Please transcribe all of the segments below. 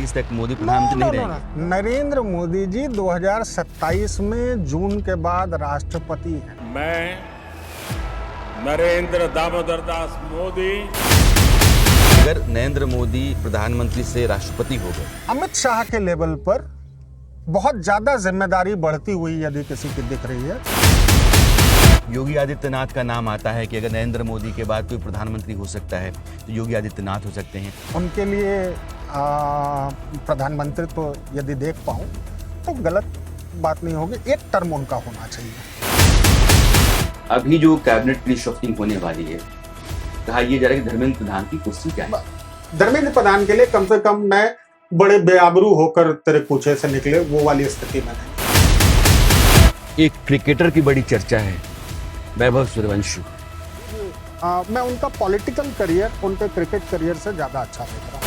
2030 तक मोदी प्रधानमंत्री नहीं रहेंगे? नरेंद्र मोदी जी 2027 में जून के बाद राष्ट्रपति हैं। मैं नरेंद्र दामोदर दास मोदी अगर नरेंद्र मोदी प्रधानमंत्री से राष्ट्रपति हो गए, अमित शाह के लेवल पर बहुत ज्यादा जिम्मेदारी बढ़ती हुई यदि किसी की दिख रही है, योगी आदित्यनाथ का नाम आता है कि अगर नरेंद्र मोदी के बाद कोई प्रधानमंत्री हो सकता है तो योगी आदित्यनाथ हो सकते हैं। उनके लिए प्रधानमंत्री तो यदि देख पाऊं तो गलत बात नहीं होगी, एक टर्म उनका होना चाहिए। अभी जो कैबिनेट रिशफलिंग होने वाली है, कहा यह जा रहा है कि धर्मेंद्र प्रधान की कुर्सी क्या है? धर्मेंद्र प्रधान के लिए कम से कम मैं बड़े बेआबरू होकर तेरे पूछे से निकले वो वाली स्थिति में नहीं। एक क्रिकेटर की बड़ी चर्चा है, वैभव सूर्यवंशी। मैं उनका पॉलिटिकल करियर उनके क्रिकेट करियर से ज्यादा अच्छा देख रहा हूं।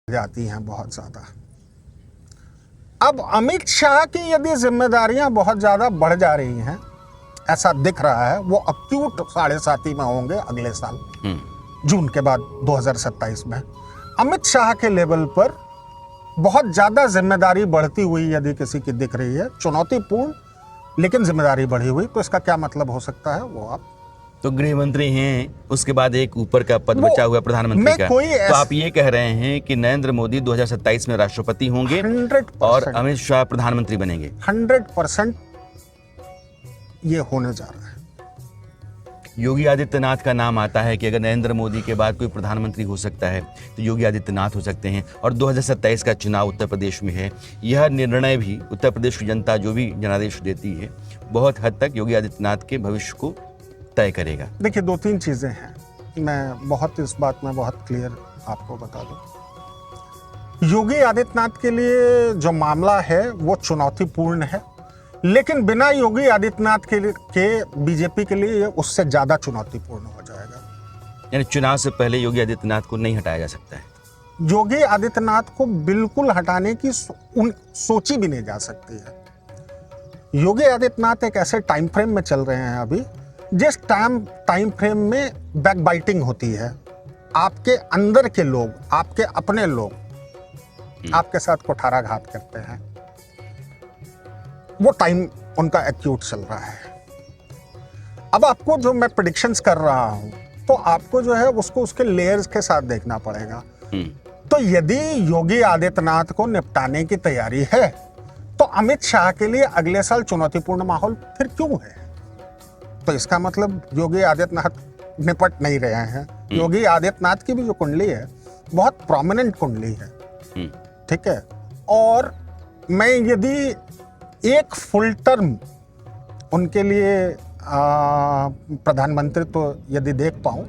जाती हैं बहुत ज्यादा। अब अमित शाह की यदि जिम्मेदारियां बहुत ज्यादा बढ़ जा रही हैं, ऐसा दिख रहा है, वो अक्यूट 7.5 में होंगे अगले साल जून के बाद 2027 में। अमित शाह के लेवल पर बहुत ज्यादा जिम्मेदारी बढ़ती हुई यदि किसी की दिख रही है, चुनौतीपूर्ण लेकिन जिम्मेदारी बढ़ी हुई, तो इसका क्या मतलब हो सकता है वो आप तो गृह मंत्री हैं, उसके बाद एक ऊपर का पद वो बचा हुआ प्रधानमंत्री मैं का। कोई तो आप ये कह रहे हैं कि नरेंद्र मोदी 2027 में राष्ट्रपति होंगे 100% और अमित शाह प्रधानमंत्री बनेंगे। 100% ये होने जा रहा है। योगी आदित्यनाथ का नाम आता है कि अगर नरेंद्र मोदी के बाद कोई प्रधानमंत्री हो सकता है तो योगी आदित्यनाथ हो सकते हैं। और 2027 का चुनाव उत्तर प्रदेश में है। यह निर्णय भी उत्तर प्रदेश की जनता जो भी जनादेश देती है, बहुत हद तक योगी आदित्यनाथ के भविष्य को तय करेगा। देखिए, 2-3 चीजें हैं, मैं बहुत इस बात में बहुत क्लियर आपको बता दूं। योगी आदित्यनाथ के लिए जो मामला है वो चुनौतीपूर्ण है, लेकिन बिना योगी आदित्यनाथ के बीजेपी के लिए उससे ज्यादा चुनौतीपूर्ण हो जाएगा। यानी चुनाव से पहले योगी आदित्यनाथ को नहीं हटाया जा सकता है। योगी आदित्यनाथ को बिल्कुल हटाने की सोची भी नहीं जा सकती है। योगी आदित्यनाथ एक ऐसे टाइम फ्रेम में चल रहे हैं अभी, जिस टाइम फ्रेम में बैकबाइटिंग होती है। आपके अंदर के लोग, आपके अपने लोग आपके साथ कुठाराघात करते हैं, वो टाइम उनका एक्यूट चल रहा है। अब आपको जो मैं प्रेडिक्शंस कर रहा हूं, तो आपको जो है उसको उसके लेयर्स के साथ देखना पड़ेगा। तो यदि योगी आदित्यनाथ को निपटाने की तैयारी है, तो अमित शाह के लिए अगले साल चुनौतीपूर्ण माहौल फिर क्यों है? तो इसका मतलब योगी आदित्यनाथ निपट नहीं रहे हैं। योगी आदित्यनाथ की भी जो कुंडली है बहुत प्रोमिनेंट कुंडली है, ठीक है। और मैं यदि एक फुल टर्म उनके लिए प्रधानमंत्री तो यदि देख पाऊं,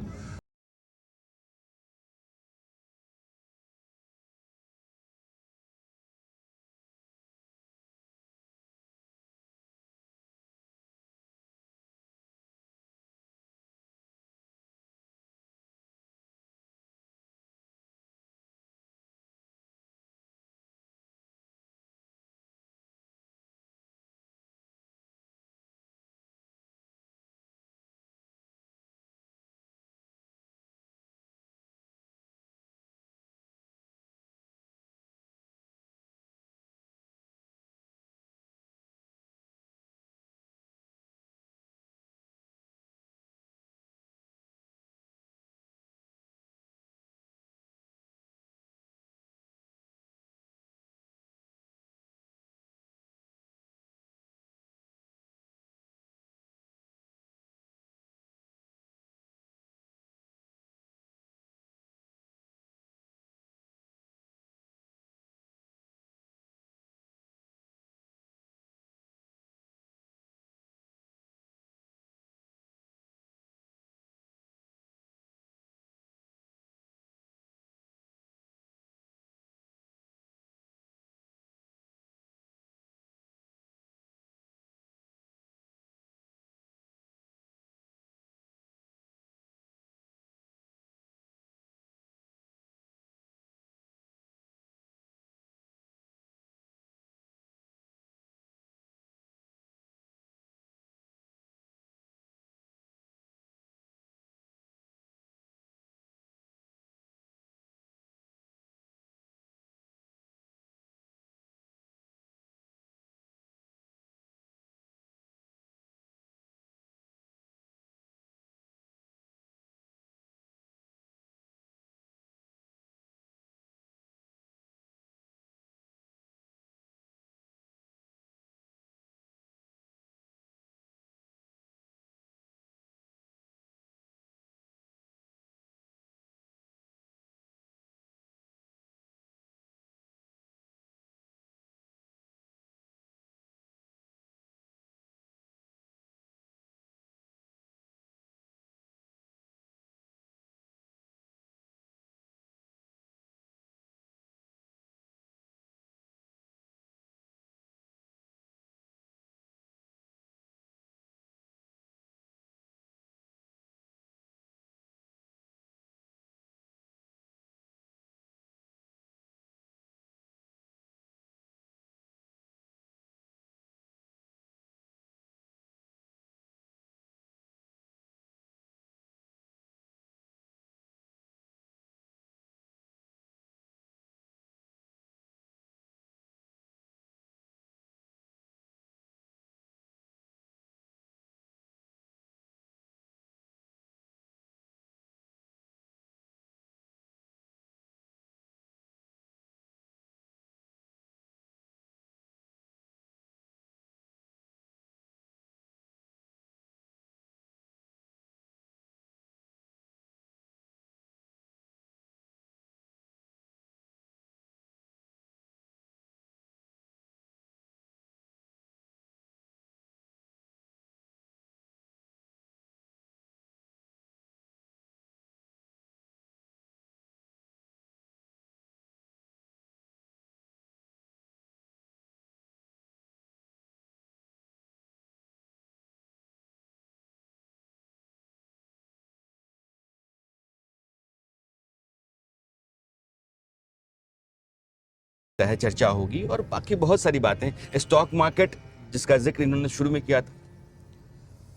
है, चर्चा होगी और बाकी बहुत सारी बातें। स्टॉक मार्केट जिसका जिक्र इन्होंने शुरू में किया था,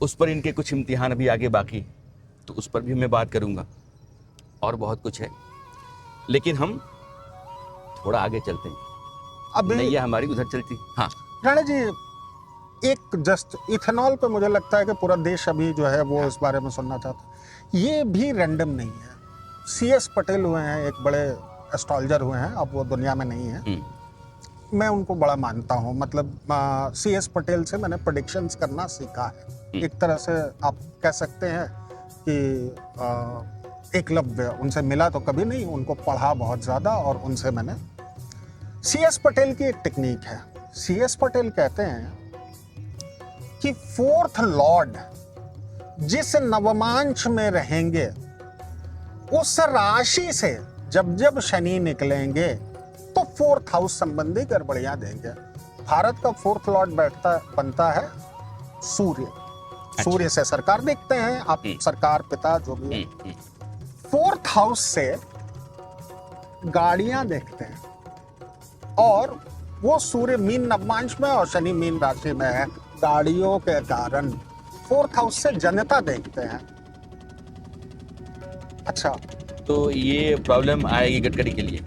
उस पर इनके कुछ इम्तिहान अभी आगे बाकी हैं, तो उस पर भी मैं बात करूंगा और बहुत कुछ है। लेकिन हम थोड़ा आगे चलते हैं, अभी नैया हमारी उधर चलती। हाँ, राणा जी, एक जस्ट इथेनॉल पे मुझे लगता है कि पूरा देश अभी जो है वो इस बारे में सुनना चाहता है। ये भी रैंडम नहीं है। CS पटेल हुए हैं, एक बड़े एस्ट्रोलॉजर हुए हैं, अब वो दुनिया में नहीं है। मैं उनको बड़ा मानता हूँ। मतलब CS पटेल से मैंने प्रेडिक्शंस करना सीखा है। एक तरह से आप कह सकते हैं कि एकलव्य, उनसे मिला तो कभी नहीं, उनको पढ़ा बहुत ज़्यादा और उनसे मैंने। CS पटेल की एक टेक्निक है। CS पटेल कहते हैं कि फोर्थ लॉर्ड जिस नवमांश में रहेंगे, उस राशि से जब जब शनि निकलेंगे तो फोर्थ हाउस संबंधी गड़बड़ियां देंगे। भारत का फोर्थ लॉर्ड बनता है सूर्य। सूर्य से सरकार देखते हैं आप, सरकार पिता जो भी है। फोर्थ हाउस से गाड़ियां देखते हैं, और वो सूर्य मीन नवमांश में और शनि मीन राशि में है। गाड़ियों के कारण फोर्थ हाउस से जनता देखते हैं। अच्छा, तो ये प्रॉब्लम आएगी गडकरी के लिए,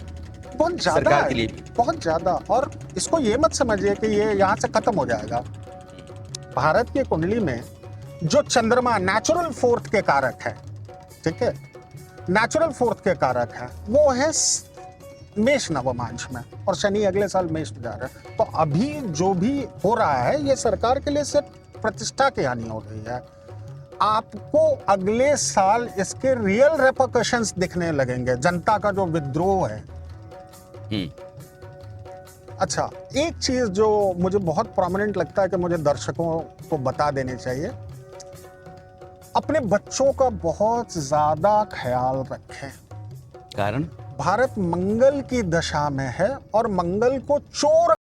बहुत ज्यादा सरकार है, के लिए भी। बहुत ज्यादा। और इसको ये मत समझिए कि ये यहाँ से खत्म हो जाएगा। भारत की कुंडली में जो चंद्रमा नेचुरल फोर्थ के कारक है, ठीक है, नेचुरल फोर्थ के कारक है, वो है मेष नवमांश में, और शनि अगले साल मेष में जा रहा है। तो अभी जो भी हो रहा है ये सरकार के लिए सिर्फ प्रतिष्ठा की हानि हो रही है। आपको अगले साल इसके रियल रेपरकशंस दिखने लगेंगे, जनता का जो विद्रोह है। अच्छा, एक चीज जो मुझे बहुत प्रोमिनेंट लगता है कि मुझे दर्शकों को बता देनी चाहिए, अपने बच्चों का बहुत ज्यादा ख्याल रखें। कारण भारत मंगल की दशा में है और मंगल को चोर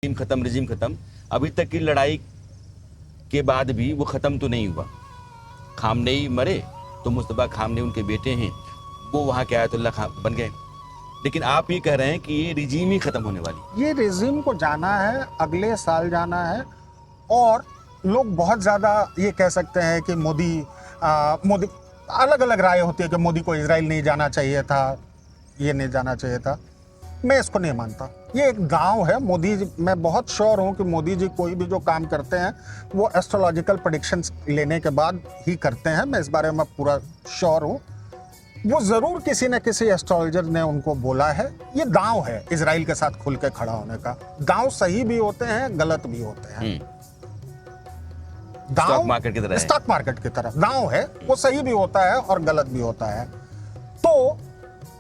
रिजीम खत्म, अभी तक की लड़ाई के बाद भी वो खत्म तो नहीं हुआ। खामनेई मरे तो मुस्तफा खामनेई उनके बेटे हैं, वो वहाँ के आयतुल्ला बन गए। लेकिन आप ये कह रहे हैं कि ये रिजीम ही खत्म होने वाली। ये रिजीम को जाना है, अगले साल जाना है। और लोग बहुत ज्यादा ये कह सकते हैं कि मोदी अलग अलग राय होती है कि मोदी को इजराइल नहीं जाना चाहिए था, ये नहीं जाना चाहिए था। मैं इसको नहीं मानता। ये एक गांव है। मोदी जी, मैं बहुत श्योर हूं कि मोदी जी कोई भी जो काम करते हैं वो एस्ट्रोलॉजिकल प्रेडिक्शंस लेने के बाद ही करते हैं। मैं इस बारे में पूरा श्योर हूं। वो जरूर किसी न किसी एस्ट्रोलॉजर ने उनको बोला है। ये दांव है इजराइल के साथ खुल के खड़ा होने का। दांव सही भी होते हैं, गलत भी होते हैं। स्टॉक मार्केट की तरह है। स्टॉक मार्केट की तरह दांव है, वो सही भी होता है और गलत भी होता है। तो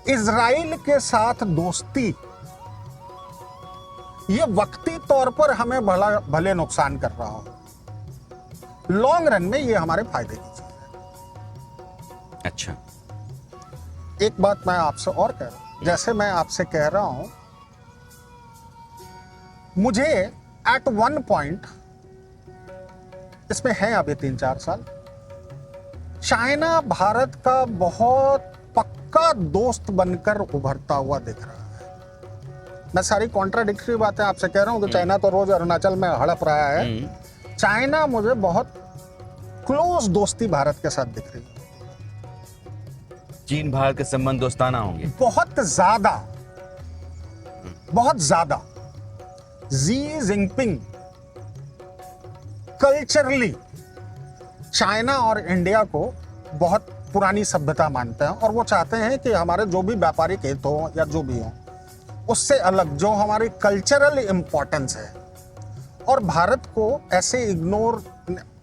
इजराइल के साथ दोस्ती ये वक्ती तौर पर हमें भले नुकसान कर रहा हो, लॉन्ग रन में ये हमारे फायदे की चीज है। अच्छा, एक बात मैं आपसे और कह रहा हूं, जैसे मैं आपसे कह रहा हूं, मुझे एट वन पॉइंट, इसमें है अभी 3-4 साल, चाइना भारत का बहुत पक्का दोस्त बनकर उभरता हुआ दिख रहा है। मैं सारी कॉन्ट्राडिक्टरी बातें आपसे कह रहा हूं कि चाइना तो रोज अरुणाचल में हड़प रहा है। चाइना मुझे बहुत क्लोज दोस्ती भारत के साथ दिख रही है। चीन भारत के संबंध दोस्ताना होंगे। बहुत ज्यादा, बहुत ज्यादा। जी जिनपिंग कल्चरली चाइना और इंडिया को बहुत पुरानी सभ्यता मानते हैं और वो चाहते हैं कि हमारे जो भी व्यापारिक हित हो या जो भी हो, उससे अलग जो हमारी कल्चरल इंपॉर्टेंस है, और भारत को ऐसे इग्नोर,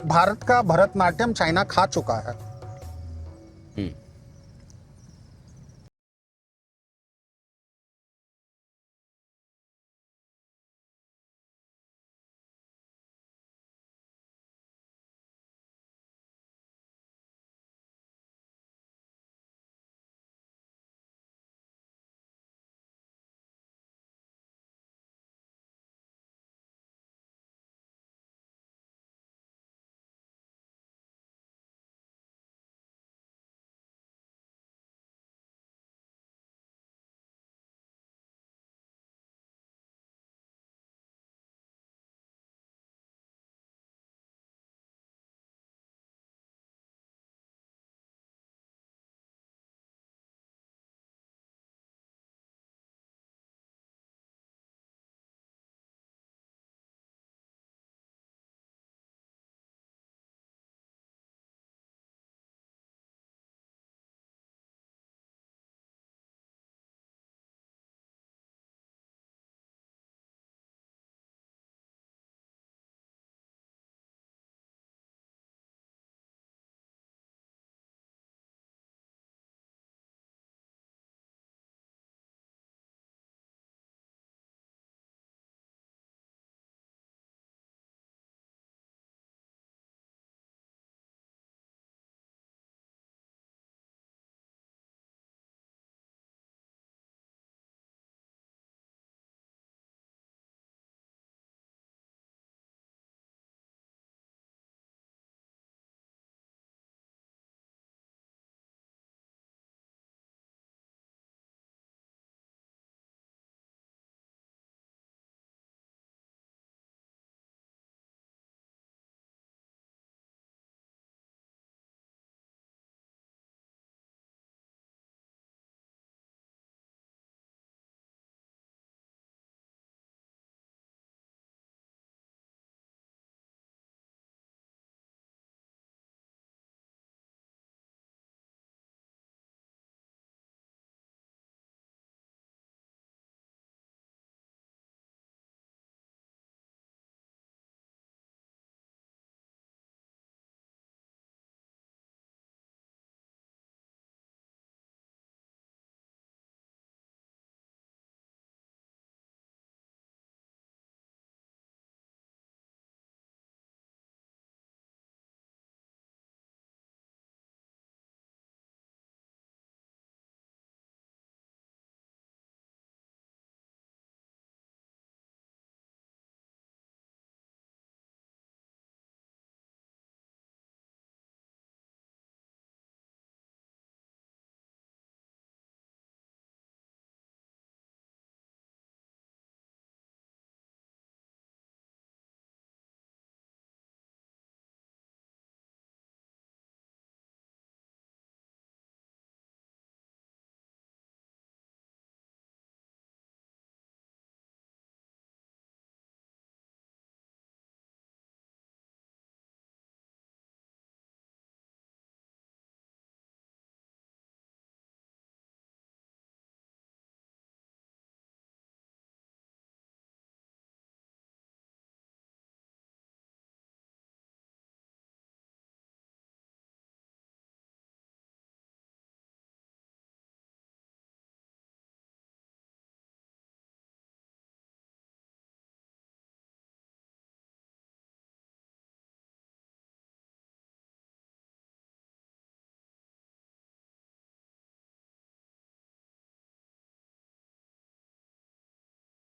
भारत का भरतनाट्यम चाइना खा चुका है।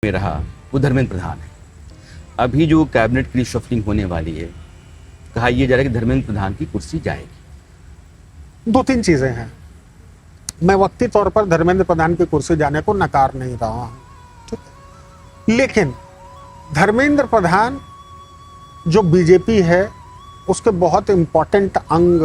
में रहा वो धर्मेंद्र प्रधान है। अभी जो कैबिनेट की रिशफलिंग होने वाली है, कहा यह जा रहा है कि धर्मेंद्र प्रधान की कुर्सी जाएगी। दो तीन चीजें हैं। मैं वक्ती तौर पर धर्मेंद्र प्रधान की कुर्सी जाने को नकार नहीं रहा हूं, ठीक है? लेकिन धर्मेंद्र प्रधान जो बीजेपी है उसके बहुत इंपॉर्टेंट अंग,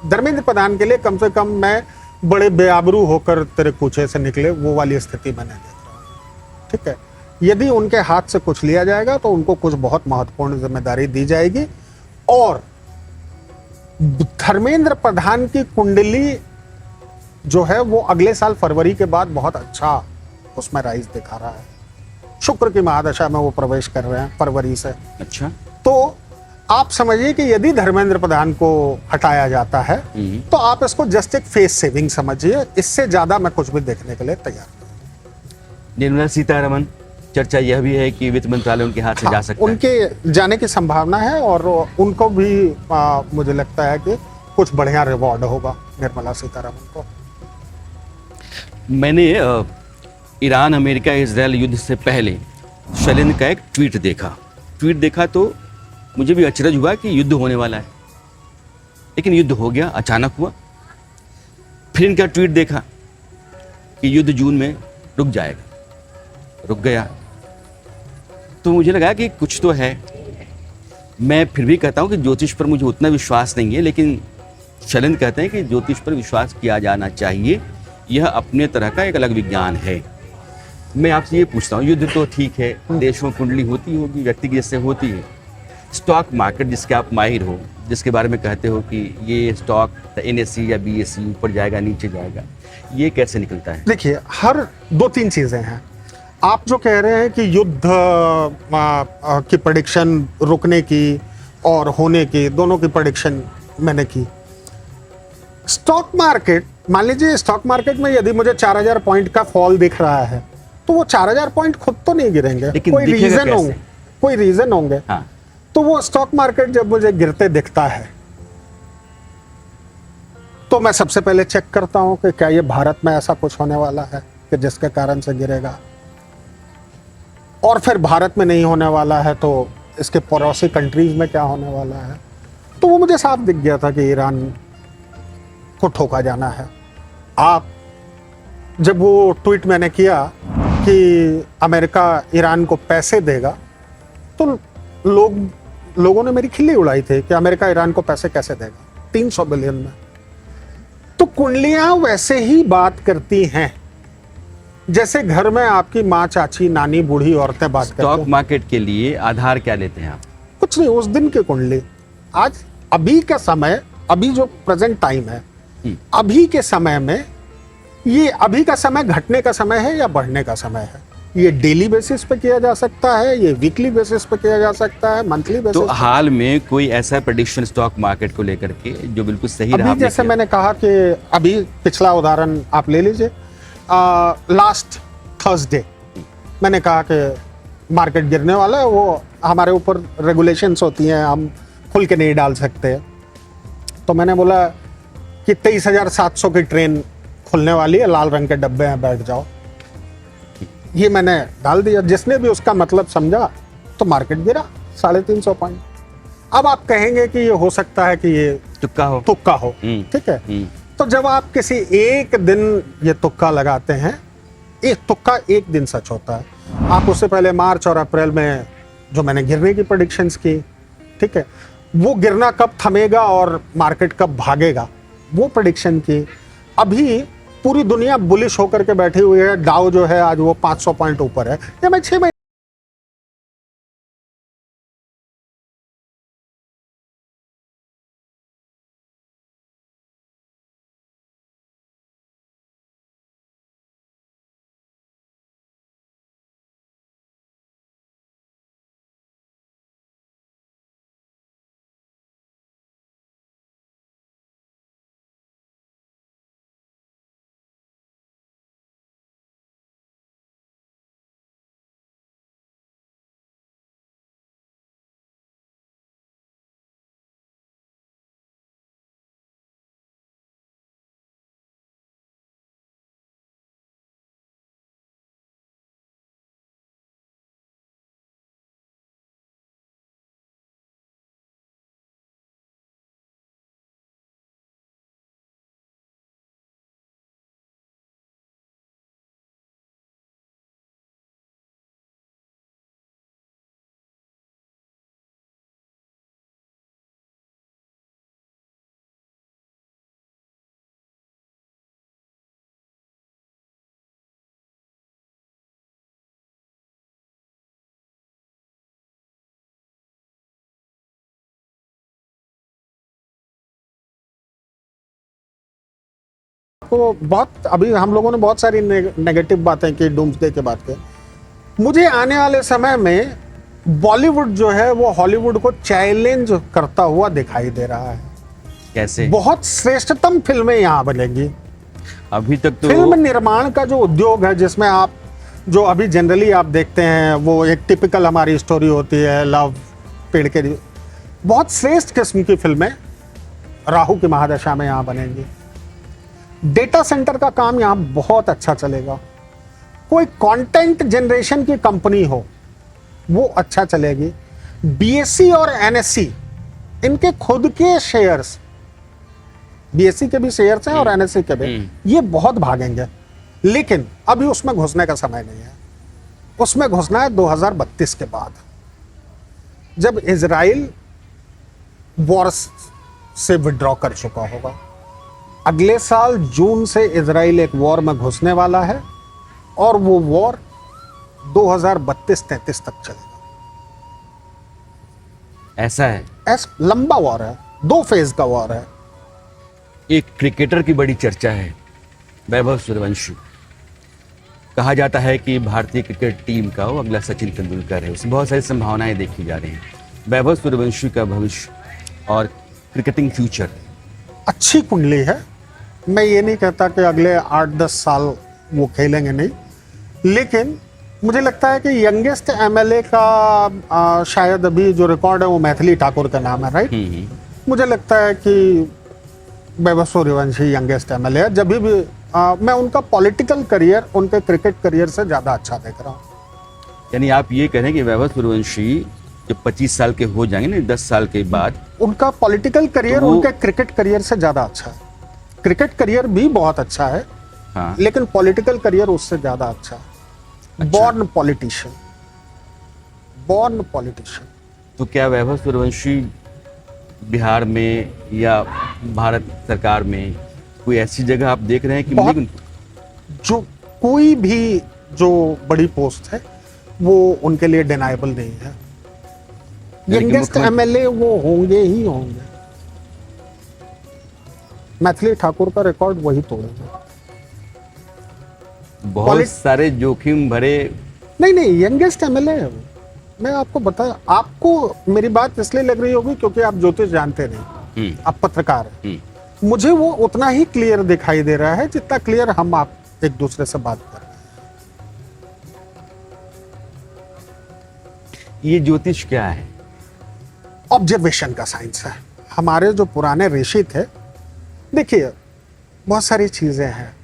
धर्मेंद्र प्रधान के लिए कम से कम मैं बड़े बेआबरू होकर तेरे कूचे से निकले वो वाली स्थिति मैंने देख रहा हूं, ठीक है? यदि उनके हाथ से कुछ लिया जाएगा तो उनको कुछ बहुत महत्वपूर्ण जिम्मेदारी दी जाएगी। और धर्मेंद्र प्रधान की कुंडली जो है वो अगले साल फरवरी के बाद बहुत अच्छा उसमें राइज दिखा रहा है। शुक्र की महादशा में वो प्रवेश कर रहे हैं फरवरी से। अच्छा, तो आप समझिए कि यदि धर्मेंद्र प्रधान को हटाया जाता है तो आप इसको जस्ट एक फेस सेविंग समझिए, इससे ज्यादा मैं कुछ भी देखने के लिए तैयार नहीं। निर्मला सीतारमण, चर्चा यह भी है कि वित्त मंत्रालय उनके हाथ से जा सकता है। उनके जाने की संभावना है और उनको भी मुझे लगता है कि कुछ बढ़िया रिवॉर्ड होगा निर्मला सीतारमण को। मैंने ईरान अमेरिका इजरायल युद्ध से पहले शैलेंद्र का एक ट्वीट देखा तो मुझे भी अचरज हुआ कि युद्ध होने वाला है, लेकिन युद्ध हो गया, अचानक हुआ। फिर इनका ट्वीट देखा कि युद्ध जून में रुक जाएगा, रुक गया। तो मुझे लगा कि कुछ तो है। मैं फिर भी कहता हूँ कि ज्योतिष पर मुझे उतना विश्वास नहीं है, लेकिन शैलेंद्र कहते हैं कि ज्योतिष पर विश्वास किया जाना चाहिए, यह अपने तरह का एक अलग विज्ञान है। मैं आपसे ये पूछता हूँ, युद्ध तो ठीक है, देशों में कुंडली होती होगी, व्यक्ति की जैसे होती है, स्टॉक मार्केट जिसके आप माहिर हो, जिसके बारे में कहते हो कि ये स्टॉक NSE या BSE ऊपर जाएगा नीचे जाएगा, ये कैसे निकलता है? देखिए, हर दो तीन चीजें हैं। आप जो कह रहे हैं कि युद्ध की प्रेडिक्शन रुकने की और होने की, दोनों की प्रेडिक्शन मैंने की। स्टॉक मार्केट, मान लीजिए स्टॉक मार्केट में यदि मुझे 4000 पॉइंट का फॉल दिख रहा है तो वो 4000 पॉइंट खुद तो नहीं गिरेंगे, कोई रीजन होंगे। हाँ। तो वो स्टॉक मार्केट जब मुझे गिरते दिखता है तो मैं सबसे पहले चेक करता हूं कि क्या ये भारत में ऐसा कुछ होने वाला है कि जिसके कारण से गिरेगा, और फिर भारत में नहीं होने वाला है तो इसके पड़ोसी कंट्रीज में क्या होने वाला है। तो वो मुझे साफ दिख गया था कि ईरान को ठोका जाना है। आप जब वो ट्वीट मैंने किया कि अमेरिका ईरान को पैसे देगा तो लोगों ने मेरी खिल्ली उड़ाई थी कि अमेरिका ईरान को पैसे कैसे देगा 300 बिलियन में। तो कुंडलियां वैसे ही बात करती हैं जैसे घर में आपकी माँ, चाची, नानी, बूढ़ी औरतें बात करती हैं। स्टॉक मार्केट के लिए आधार क्या लेते हैं आप? कुछ नहीं, उस दिन की कुंडली। आज अभी का समय, अभी जो प्रेजेंट टाइम है, अभी के समय में, ये अभी का समय घटने का समय है या बढ़ने का समय है? ये डेली बेसिस पे किया जा सकता है, ये वीकली बेसिस पे किया जा सकता है, मंथली बेसिस तो पे। हाल में कोई ऐसा प्रेडिक्शन स्टॉक मार्केट को लेकर के जो बिल्कुल सही रहा? अभी जैसे मैंने कहा कि अभी पिछला उदाहरण आप ले लीजिए, लास्ट थर्सडे मैंने कहा कि मार्केट गिरने वाला है। वो हमारे ऊपर रेगुलेशंस होती हैं, हम खुल के नहीं डाल सकते। तो मैंने बोला कि 23,700 की ट्रेन खुलने वाली है, लाल रंग के डब्बे हैं, बैठ जाओ। ये मैंने डाल दिया। जिसने भी उसका मतलब समझा तो मार्केट गिरा 350 पॉइंट। अब आप कहेंगे कि ये हो सकता है कि ये तुक्का हो, ठीक है। तो जब आप किसी एक दिन ये तुक्का लगाते हैं, एक तुक्का एक दिन सच होता है। आप उससे पहले मार्च और अप्रैल में जो मैंने गिरने की प्रेडिक्शंस की, ठीक है, वो गिरना कब थमेगा और मार्केट कब भागेगा, वो प्रेडिक्शन की। अभी पूरी दुनिया बुलिश होकर के बैठी हुई है। डाउ जो है आज वो 500 पॉइंट ऊपर है। ये मैं 6 महीने आपको बहुत, अभी हम लोगों ने बहुत सारी नेगेटिव बातें की डूम्सडे के बाद के, मुझे आने वाले समय में बॉलीवुड जो है वो हॉलीवुड को चैलेंज करता हुआ दिखाई दे रहा है। कैसे? बहुत श्रेष्ठतम फिल्में यहाँ बनेगी। अभी तक तो फिल्म निर्माण का जो उद्योग है, जिसमें आप जो अभी जनरली आप देखते हैं वो एक टिपिकल हमारी स्टोरी होती है, लव, पेड़ के, बहुत श्रेष्ठ किस्म की फिल्में राहु की महादशा में यहाँ बनेंगी। डेटा सेंटर का काम यहाँ बहुत अच्छा चलेगा। कोई कंटेंट जनरेशन की कंपनी हो वो अच्छा चलेगी। बीएससी और एनएससी, इनके खुद के शेयर्स, बीएससी के भी शेयर्स हैं और एनएससी के भी, ये बहुत भागेंगे। लेकिन अभी उसमें घुसने का समय नहीं है। उसमें घुसना है 2032 के बाद, जब इजराइल वॉर से विड्रॉ कर चुका होगा। अगले साल जून से इजराइल एक वॉर में घुसने वाला है और वो वॉर 2032-33 तक चलेगा। ऐसा है। लंबा वॉर है, 2 फेज का वॉर है। एक क्रिकेटर की बड़ी चर्चा है, वैभव सूर्यवंशी। कहा जाता है कि भारतीय क्रिकेट टीम का वो अगला सचिन तेंदुलकर है। उसमें बहुत सारी संभावनाएं देखी जा रही हैं। वैभव सूर्यवंशी का भविष्य और क्रिकेटिंग फ्यूचर। अच्छी कुंडली है। मैं ये नहीं कहता कि अगले 8-10 साल वो खेलेंगे नहीं, लेकिन मुझे लगता है कि यंगेस्ट एमएलए का शायद अभी जो रिकॉर्ड है वो मैथिली ठाकुर का नाम है, राइट? मुझे लगता है कि वैभव सूर्यवंशी यंगेस्ट एमएलए है। जब भी मैं उनका पॉलिटिकल करियर उनके क्रिकेट करियर से ज़्यादा अच्छा देख रहा हूँ। यानी आप ये कह रहे हैं कि वैभव सूर्यवंशी जब 25 साल के हो जाएंगे ना, 10 साल के बाद, उनका पॉलिटिकल करियर तो उनके क्रिकेट करियर से ज़्यादा अच्छा है। क्रिकेट करियर भी बहुत अच्छा है, हाँ, लेकिन पॉलिटिकल करियर उससे ज़्यादा अच्छा है। Born politician, born politician. तो क्या वैभव सूर्यवंशी बिहार में या भारत सरकार में कोई ऐसी जगह आप देख रहे हैं कि बहुत- मिलेगी? जो कोई भी जो बड़ी पोस्ट है वो उनके लिए डिनाइबल नहीं है। यानी कि यंगेस्ट मुख्यमंत्री- एमएलए वो होंगे ही होंगे। मैथिली ठाकुर का रिकॉर्ड वही तोड़ेंगे। बहुत पॉलिट- सारे जोखिम भरे। नहीं, यंगेस्ट एमएलए है वो। मैं आपको बताया, आपको मेरी बात इसलिए लग रही होगी क्योंकि आप ज्योतिष जानते नहीं, आप पत्रकार हैं। मुझे वो उतना ही क्लियर दिखाई दे रहा है जितना क्लियर हम आप एक दूसरे से बात कर रहे हैं। ये ज्योतिष क्या है? ऑब्जर्वेशन का साइंस है। हमारे जो पुराने ऋषि थे, देखिए बहुत सारी चीजें हैं।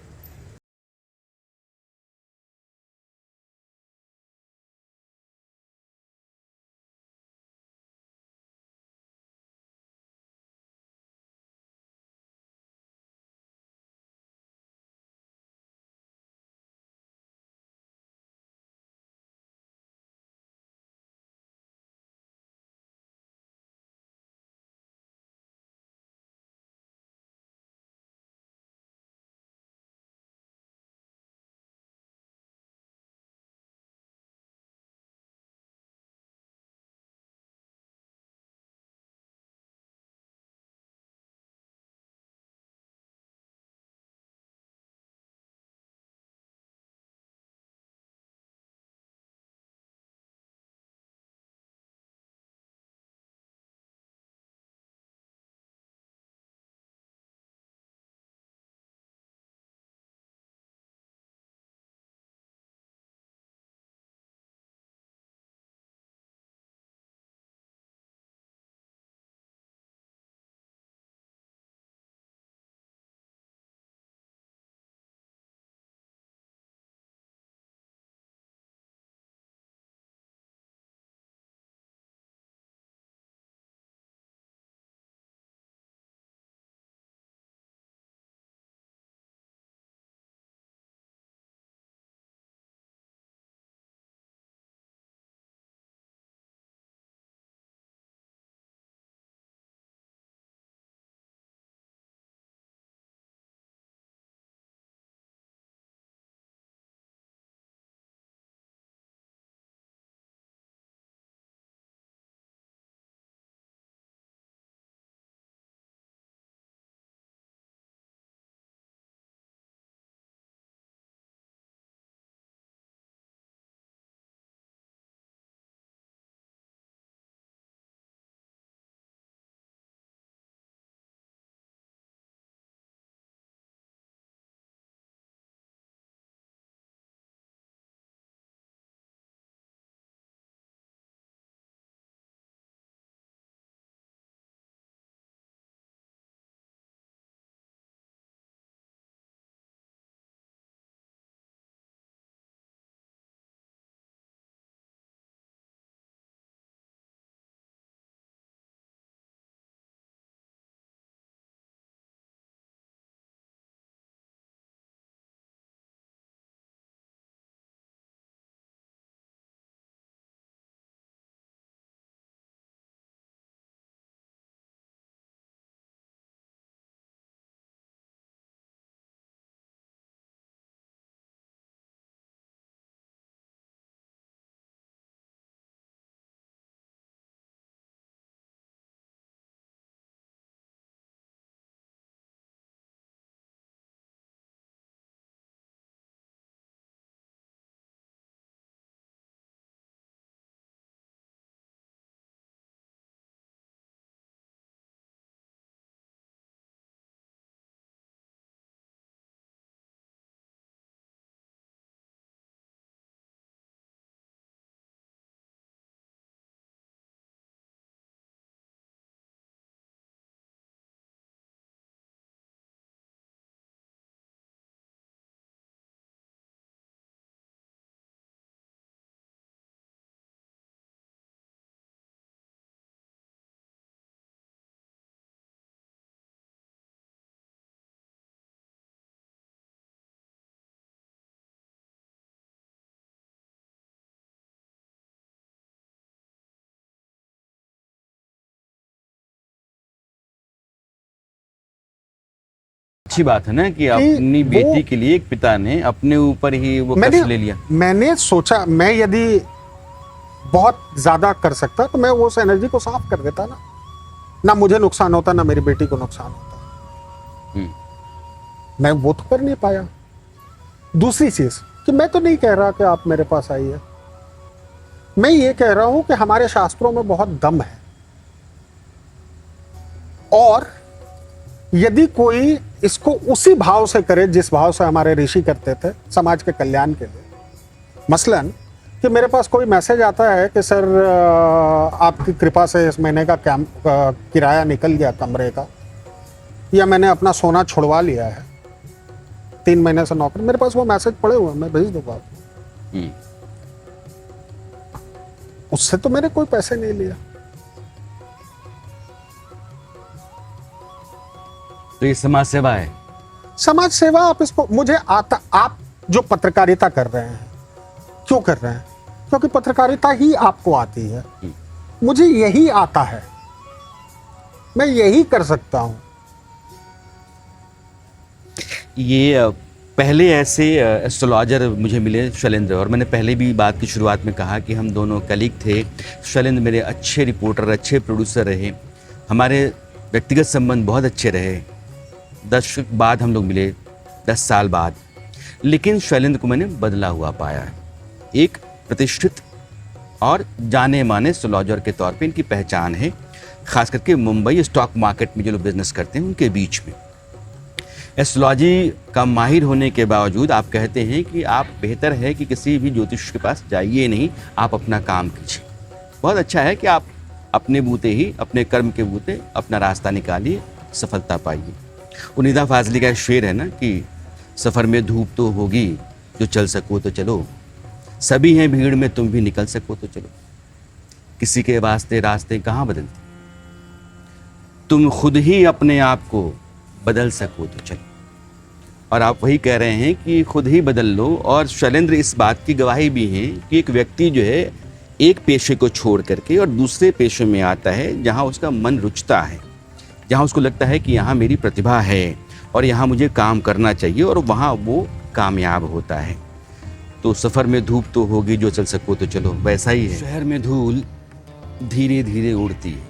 अच्छी बात है ना कि अपनी वो- बेटी के लिए एक पिता ने अपने ऊपर ही वो कष्ट ले लिया। मैंने सोचा, मैं यदि बहुत ज्यादा कर सकता तो मैं वो उस एनर्जी को साफ कर देता ना मुझे नुकसान होता ना मेरी बेटी को नुकसान होता। हम्म। मैं वो तो कर नहीं पाया। दूसरी चीज कि मैं तो नहीं कह रहा कि आप मेरे पास आइए, मैं ये कह रहा हूं कि हमारे शास्त्रों में बहुत दम है, और यदि कोई इसको उसी भाव से करे जिस भाव से हमारे ऋषि करते थे समाज के कल्याण के लिए। मसलन कि मेरे पास कोई मैसेज आता है कि सर आपकी कृपा से इस महीने का किराया निकल गया कमरे का, या मैंने अपना सोना छुड़वा लिया है, 3 महीने से नौकरी, मेरे पास वो मैसेज पड़े हुए हैं, मैं भेज दूंगा आपको। उससे तो मैंने कोई पैसे नहीं लिया। तो ये समाज सेवा है। समाज सेवा आप इसको, मुझे आता, आप जो पत्रकारिता कर रहे हैं क्यों कर रहे हैं? क्योंकि पत्रकारिता ही आपको आती है, मुझे यही आता है, मैं यही कर सकता हूं। ये पहले ऐसे एस्ट्रोलॉजर मुझे मिले शैलेंद्र, और मैंने पहले भी बात की शुरुआत में कहा कि हम दोनों कलीग थे। शैलेंद्र मेरे अच्छे रिपोर्टर, अच्छे प्रोड्यूसर रहे, हमारे व्यक्तिगत संबंध बहुत अच्छे रहे। 10 बाद हम लोग मिले, 10 साल बाद। लेकिन शैलेंद्र को मैंने बदला हुआ पाया है। एक प्रतिष्ठित और जाने माने एस्ट्रोलॉजर के तौर पे इनकी पहचान है, खास करके मुंबई स्टॉक मार्केट में जो लोग बिजनेस करते हैं उनके बीच में। एस्ट्रोलॉजी का माहिर होने के बावजूद आप कहते हैं कि आप बेहतर है कि किसी भी ज्योतिष के पास जाइए नहीं, आप अपना काम कीजिए। बहुत अच्छा है कि आप अपने बूते ही, अपने कर्म के बूते अपना रास्ता निकालिए, सफलता पाइए। उनिदा फाजली का शेर है ना कि सफ़र में धूप तो होगी, जो चल सको तो चलो, सभी हैं भीड़ में, तुम भी निकल सको तो चलो। किसी के वास्ते रास्ते कहाँ बदलते, तुम खुद ही अपने आप को बदल सको तो चलो। और आप वही कह रहे हैं कि खुद ही बदल लो। और शैलेंद्र इस बात की गवाही भी है कि एक व्यक्ति जो है एक पेशे को छोड़ करके और दूसरे पेशे में आता है जहाँ उसका मन रुचता है, जहाँ उसको लगता है कि यहाँ मेरी प्रतिभा है और यहाँ मुझे काम करना चाहिए, और वहाँ वो कामयाब होता है। तो सफ़र में धूप तो होगी, जो चल सको तो चलो, वैसा ही है। शहर में धूल धीरे धीरे उड़ती है,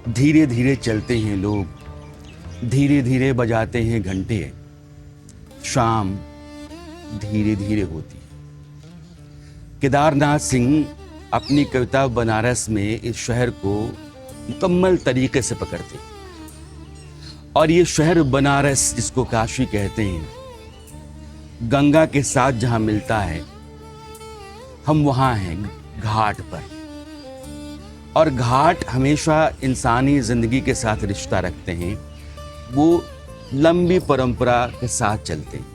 धीरे धीरे चलते हैं लोग, धीरे धीरे बजाते हैं घंटे, शाम धीरे धीरे होती है। केदारनाथ सिंह अपनी कविता बनारस में इस शहर को मुकम्मल तरीके से पकड़ते हैं। और ये शहर बनारस, जिसको काशी कहते हैं, गंगा के साथ जहां मिलता है, हम वहां हैं घाट पर। और घाट हमेशा इंसानी जिंदगी के साथ रिश्ता रखते हैं, वो लंबी परंपरा के साथ चलते हैं।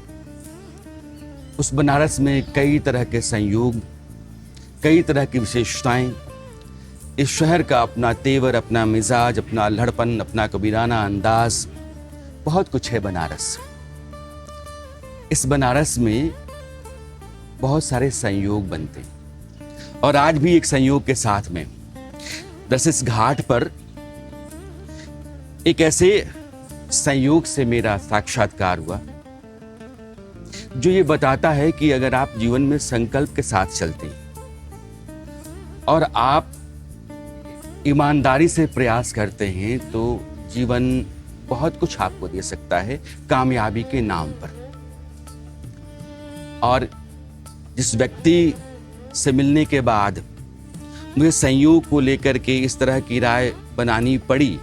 उस बनारस में कई तरह के संयोग, कई तरह की विशेषताएं, इस शहर का अपना तेवर, अपना मिजाज, अपना लड़पन, अपना कबीराना अंदाज, बहुत कुछ है बनारस। इस बनारस में बहुत सारे संयोग बनते हैं, और आज भी एक संयोग के साथ में दरअसल इस घाट पर एक ऐसे संयोग से मेरा साक्षात्कार हुआ जो ये बताता है कि अगर आप जीवन में संकल्प के साथ चलते हैं और आप ईमानदारी से प्रयास करते हैं, तो जीवन बहुत कुछ आपको दे सकता है कामयाबी के नाम पर। और जिस व्यक्ति से मिलने के बाद मुझे संयोग को लेकर के इस तरह की राय बनानी पड़ी,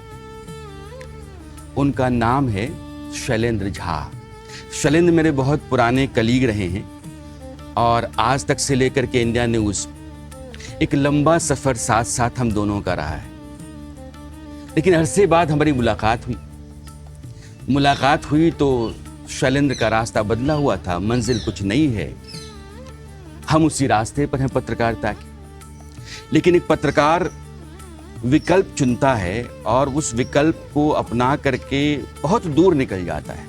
उनका नाम है शैलेंद्र झा। शैलेंद्र मेरे बहुत पुराने कलीग रहे हैं, और आज तक से लेकर के इंडिया न्यूज़ एक लंबा सफ़र साथ साथ हम दोनों का रहा है। लेकिन अरसे बाद हमारी मुलाकात हुई तो शैलेंद्र का रास्ता बदला हुआ था, मंजिल कुछ नई है, हम उसी रास्ते पर हैं पत्रकारिता की। लेकिन एक पत्रकार विकल्प चुनता है और उस विकल्प को अपना करके बहुत दूर निकल जाता है,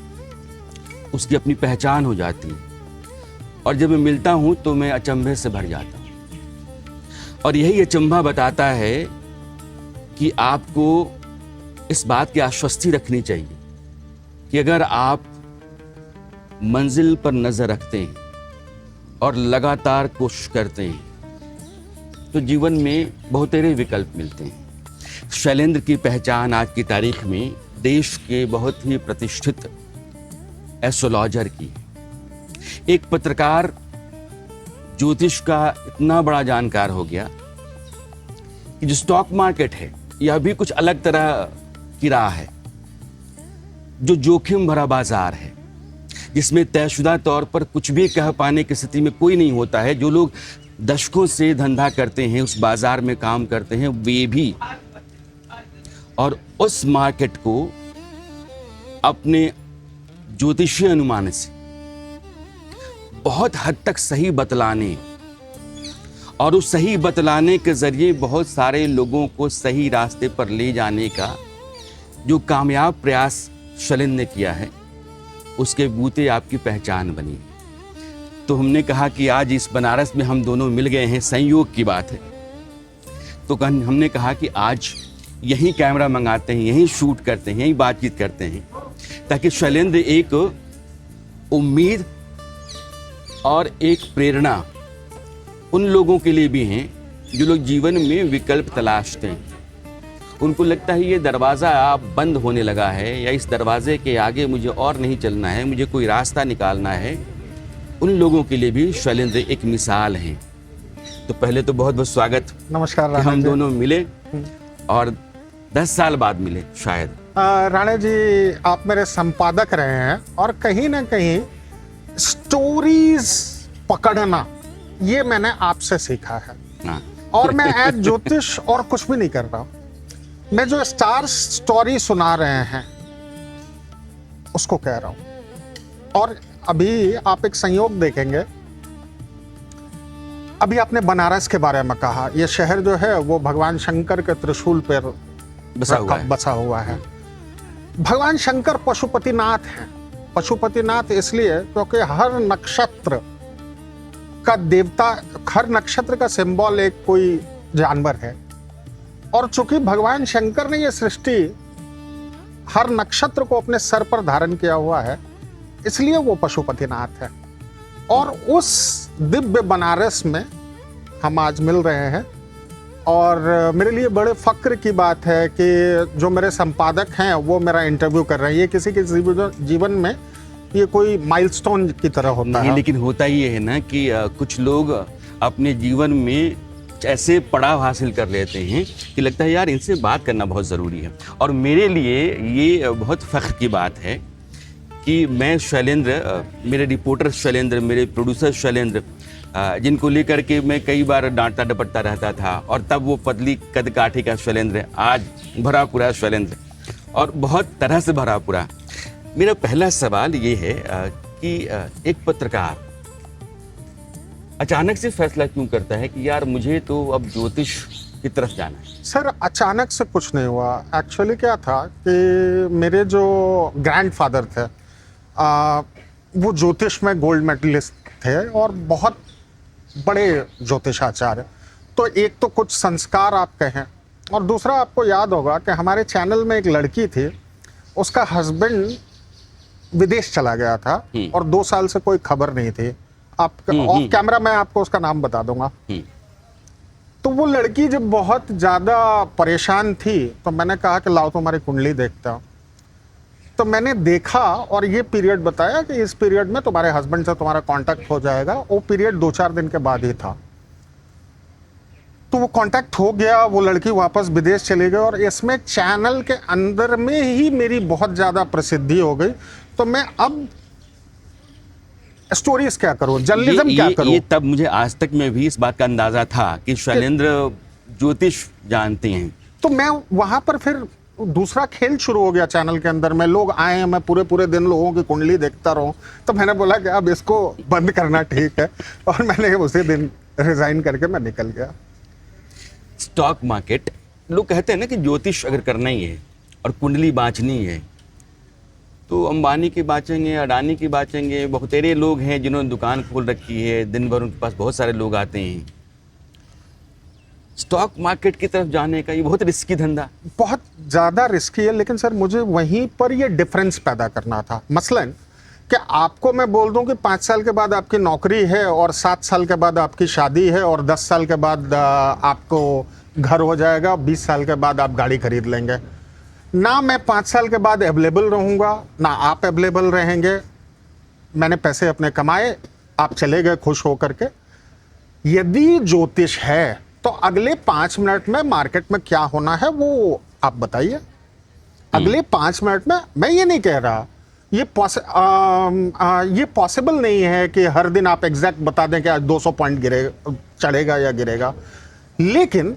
उसकी अपनी पहचान हो जाती है। और जब मैं मिलता हूं तो मैं अचंभे से भर जाता हूं, और यही अचंभा बताता है कि आपको इस बात की आश्वस्ति रखनी चाहिए कि अगर आप मंजिल पर नजर रखते हैं और लगातार कोशिश करते हैं तो जीवन में बहुतेरे विकल्प मिलते हैं। शैलेंद्र की पहचान आज की तारीख में देश के बहुत ही प्रतिष्ठित एस्ट्रोलॉजर की। एक पत्रकार ज्योतिष का इतना बड़ा जानकार हो गया कि जो स्टॉक मार्केट है यह भी कुछ अलग तरह की राह है, जो जोखिम भरा बाजार है, जिसमें तयशुदा तौर पर कुछ भी कह पाने की स्थिति में कोई नहीं होता है। जो लोग दशकों से धंधा करते हैं, उस बाजार में काम करते हैं, वे भी और उस मार्केट को अपने ज्योतिषीय अनुमान से बहुत हद तक सही बतलाने और उस सही बतलाने के जरिए बहुत सारे लोगों को सही रास्ते पर ले जाने का जो कामयाब प्रयास शैलेंद्र ने किया है, उसके बूते आपकी पहचान बनी। तो हमने कहा कि आज इस बनारस में हम दोनों मिल गए हैं, संयोग की बात है। तो हमने कहा कि आज यहीं कैमरा मंगाते हैं, यहीं शूट करते हैं, यहीं बातचीत करते हैं, ताकि शैलेंद्र एक उम्मीद और एक प्रेरणा उन लोगों के लिए भी हैं जो लोग जीवन में विकल्प तलाशते हैं। उनको लगता है ये दरवाज़ा अब बंद होने लगा है या इस दरवाजे के आगे मुझे और नहीं चलना है, मुझे कोई रास्ता निकालना है। उन लोगों के लिए भी शैलेंद्र एक मिसाल हैं। तो पहले तो बहुत बहुत स्वागत। नमस्कार कि राणा हम जी। दोनों मिले और 10 साल बाद मिले शायद। राणा जी, आप मेरे संपादक रहे हैं और कहीं ना कहीं स्टोरीज पकड़ना ये मैंने आपसे सीखा है। हाँ। और मैं एज ज्योतिष और कुछ भी नहीं कर रहा हूं, मैं जो स्टार स्टोरी सुना रहे हैं उसको कह रहा हूं। और अभी आप एक संयोग देखेंगे, अभी आपने बनारस के बारे में कहा, यह शहर जो है वो भगवान शंकर के त्रिशूल पर बसा हुआ है। भगवान शंकर पशुपतिनाथ हैं। पशुपतिनाथ इसलिए क्योंकि हर नक्षत्र का देवता, हर नक्षत्र का सिंबल एक कोई जानवर है। और चूंकि भगवान शंकर ने यह सृष्टि हर नक्षत्र को अपने सर पर धारण किया हुआ है, इसलिए वो पशुपतिनाथ है। और उस दिव्य बनारस में हम आज मिल रहे हैं और मेरे लिए बड़े फक्र की बात है कि जो मेरे संपादक हैं वो मेरा इंटरव्यू कर रहे हैं। ये किसी के जीवन में ये कोई माइलस्टोन की तरह होता नहीं, है। लेकिन होता ये है ना कि कुछ लोग अपने जीवन में ऐसे पड़ाव हासिल कर लेते हैं कि लगता है यार इनसे बात करना बहुत ज़रूरी है। और मेरे लिए ये बहुत फ़ख्र की बात है कि मैं शैलेंद्र, मेरे रिपोर्टर शैलेंद्र, मेरे प्रोड्यूसर शैलेंद्र, जिनको लेकर के मैं कई बार डांटता डपटता रहता था, और तब वो पतली कद काठी का शैलेंद्र, आज भरा पूरा शैलेंद्र और बहुत तरह से भरा पूरा। मेरा पहला सवाल ये है कि एक पत्रकार अचानक से फैसला क्यों करता है कि यार मुझे तो अब ज्योतिष की तरफ जाना है? सर, अचानक से कुछ नहीं हुआ। एक्चुअली क्या था कि मेरे जो ग्रैंडफादर थे वो ज्योतिष में गोल्ड मेडलिस्ट थे और बहुत बड़े ज्योतिषाचार्य। तो एक तो कुछ संस्कार आप कहें, और दूसरा आपको याद होगा कि हमारे चैनल में एक लड़की थी, उसका हस्बैंड विदेश चला गया था और 2 साल से कोई खबर नहीं थी। आप ऑफ कैमरा मैं आपको उसका नाम बता दूंगा। तो वो लड़की जब बहुत ज्यादा परेशान थी तो मैंने कहा कि लाओ तुम्हारी कुंडली देखता हूं। तो मैंने देखा और ये पीरियड बताया कि इस पीरियड में तुम्हारे हस्बैंड से तुम्हारा कांटेक्ट हो जाएगा। वो पीरियड 2-4 दिन के बाद ही था। तो वो कांटेक्ट हो गया, वो लड़की वापस विदेश चली गई और इसमें चैनल के अंदर में ही मेरी बहुत ज्यादा प्रसिद्धि हो गई। तो मैं अब स्टोरीज क्या करूं, जर्नलिज्म क्या करूं। ये तब मुझे आज तक में भी इस बात का अंदाजा था कि शैलेंद्र ज्योतिष जानते हैं। तो मैं वहां पर फिर दूसरा खेल शुरू हो गया चैनल के अंदर में। लोग आए, मैं पूरे दिन लोगों की कुंडली देखता रहूं। तो मैंने बोला कि अब इसको बंद करना ठीक है और मैंने उसी दिन रिजाइन करके मैं निकल गया। स्टॉक मार्केट, लोग कहते हैं ना कि ज्योतिष अगर करना ही है और कुंडली बाँचनी है तो अंबानी की बाँचेंगे, अडानी की बाँचेंगे। बहुतेरे लोग हैं जिन्होंने दुकान खोल रखी है, दिन भर उनके पास बहुत सारे लोग आते हैं। स्टॉक मार्केट की तरफ जाने का ये बहुत रिस्की धंधा। बहुत ज़्यादा रिस्की है, लेकिन सर मुझे वहीं पर ये डिफरेंस पैदा करना था। मसलन कि आपको मैं बोल दूं कि 5 साल के बाद आपकी नौकरी है और 7 साल के बाद आपकी शादी है और 10 साल के बाद आपको घर हो जाएगा, 20 साल के बाद आप गाड़ी खरीद लेंगे। ना मैं 5 साल के बाद अवेलेबल रहूँगा, ना आप अवेलेबल रहेंगे। मैंने पैसे अपने कमाए, आप चले गए खुश होकर के। यदि ज्योतिष है तो अगले 5 मिनट में मार्केट में क्या होना है वो आप बताइए। अगले 5 मिनट में, मैं ये नहीं कह रहा ये पॉसिबल नहीं है कि हर दिन आप एग्जैक्ट बता दें कि आज 200 पॉइंट गिरेगा, चढ़ेगा या गिरेगा, लेकिन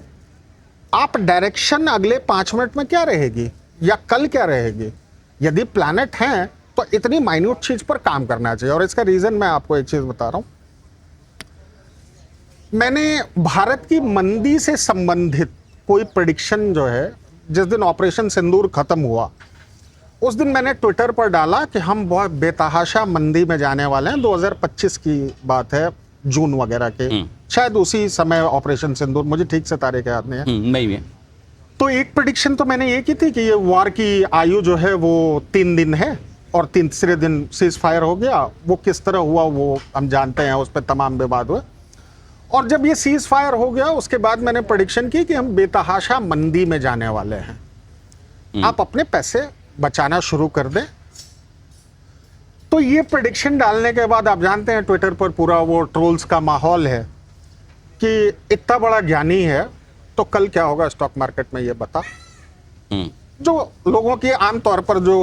आप डायरेक्शन अगले 5 मिनट में क्या रहेगी या कल क्या रहेगी। यदि प्लैनेट हैं तो इतनी माइन्यूट चीज पर काम करना चाहिए। और इसका रीजन मैं आपको एक चीज बता रहा हूं। मैंने भारत की मंदी से संबंधित कोई प्रेडिक्शन जो है, जिस दिन ऑपरेशन सिंदूर खत्म हुआ उस दिन मैंने ट्विटर पर डाला कि हम बहुत बेतहाशा मंदी में जाने वाले हैं। 2025 की बात है, जून वगैरह के, शायद उसी समय ऑपरेशन सिंदूर, मुझे ठीक से तारीख याद नहीं है। मई में। तो एक प्रेडिक्शन तो मैंने ये की थी कि ये वॉर की आयु जो है वो 3 दिन है और तीसरे दिन सीज फायर हो गया। वो किस तरह हुआ वो हम जानते हैं, उस पर तमाम विवाद हुए। और जब ये सीज फायर हो गया उसके बाद मैंने प्रेडिक्शन की कि हम बेतहाशा मंदी में जाने वाले हैं, आप अपने पैसे बचाना शुरू कर दें। तो ये प्रेडिक्शन डालने के बाद आप जानते हैं ट्विटर पर पूरा वो ट्रोल्स का माहौल है कि इतना बड़ा ज्ञानी है तो कल क्या होगा स्टॉक मार्केट में ये बता। जो लोगों की आमतौर पर जो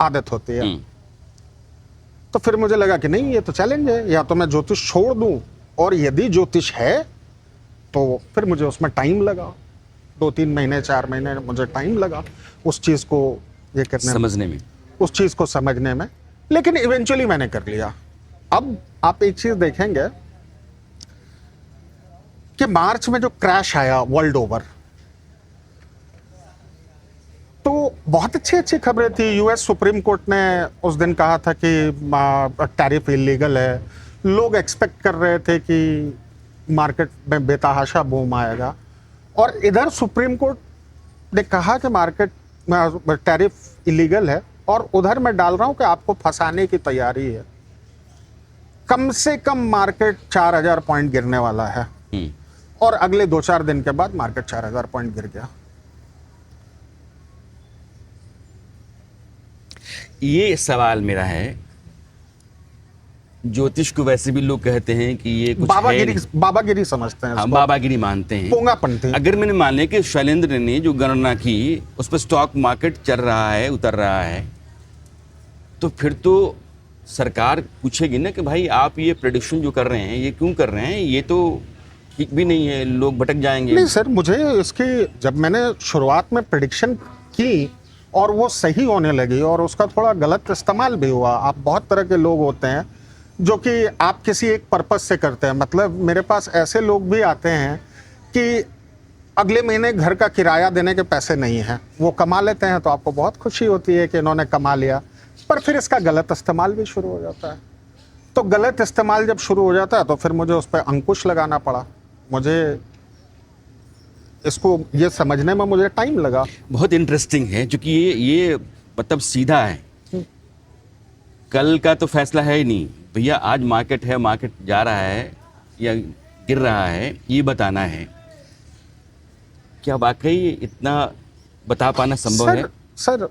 आदत होती है। तो फिर मुझे लगा कि नहीं, ये तो चैलेंज है, या तो मैं ज्योतिष छोड़ दूं, और यदि ज्योतिष है तो फिर मुझे उसमें टाइम लगा, 2-3 महीने 4 महीने मुझे टाइम लगा उस चीज को ये करने समझने में, उस चीज को समझने में। लेकिन इवेंचुअली मैंने कर लिया। अब आप एक चीज देखेंगे कि मार्च में जो क्रैश आया वर्ल्ड ओवर, तो बहुत अच्छी अच्छी खबरें थी। यूएस सुप्रीम कोर्ट ने उस दिन कहा था कि टैरिफ इलीगल है। लोग एक्सपेक्ट कर रहे थे कि मार्केट में बेतहाशा बूम आएगा, और इधर सुप्रीम कोर्ट ने कहा कि मार्केट में टैरिफ इलीगल है, और उधर मैं डाल रहा हूं कि आपको फंसाने की तैयारी है। कम से कम मार्केट 4000 पॉइंट गिरने वाला है, और अगले 2-4 दिन के बाद मार्केट 4000 पॉइंट गिर गया। ये सवाल मेरा है, ज्योतिष को वैसे भी लोग कहते हैं कि ये कुछ बाबागिरी समझते हैं, हाँ, बाबागिरी मानते हैं, पोंगापंथी। अगर मैंने मान लिया कि शैलेंद्र ने जो गणना की उस पर स्टॉक मार्केट चल रहा है, उतर रहा है, तो फिर तो सरकार पूछेगी ना कि भाई आप ये प्रेडिक्शन जो कर रहे हैं ये क्यों कर रहे हैं, ये तो ठीक भी नहीं है, लोग भटक जाएंगे। नहीं सर, मुझे इसकी, जब मैंने शुरुआत में प्रेडिक्शन की और वो सही होने लगी और उसका थोड़ा गलत इस्तेमाल भी हुआ। आप बहुत तरह के लोग होते हैं जो कि आप किसी एक पर्पस से करते हैं। मतलब मेरे पास ऐसे लोग भी आते हैं कि अगले महीने घर का किराया देने के पैसे नहीं हैं, वो कमा लेते हैं, तो आपको बहुत खुशी होती है कि इन्होंने कमा लिया, पर फिर इसका गलत इस्तेमाल भी शुरू हो जाता है। तो गलत इस्तेमाल जब शुरू हो जाता है तो फिर मुझे उस पर अंकुश लगाना पड़ा। मुझे इसको ये समझने में मुझे टाइम लगा। बहुत इंटरेस्टिंग है, क्योंकि ये मतलब सीधा है, कल का तो फैसला है ही नहीं भैया, आज मार्केट है, मार्केट जा रहा है या गिर रहा है, ये बताना है। क्या वाकई इतना बता पाना संभव है? सर,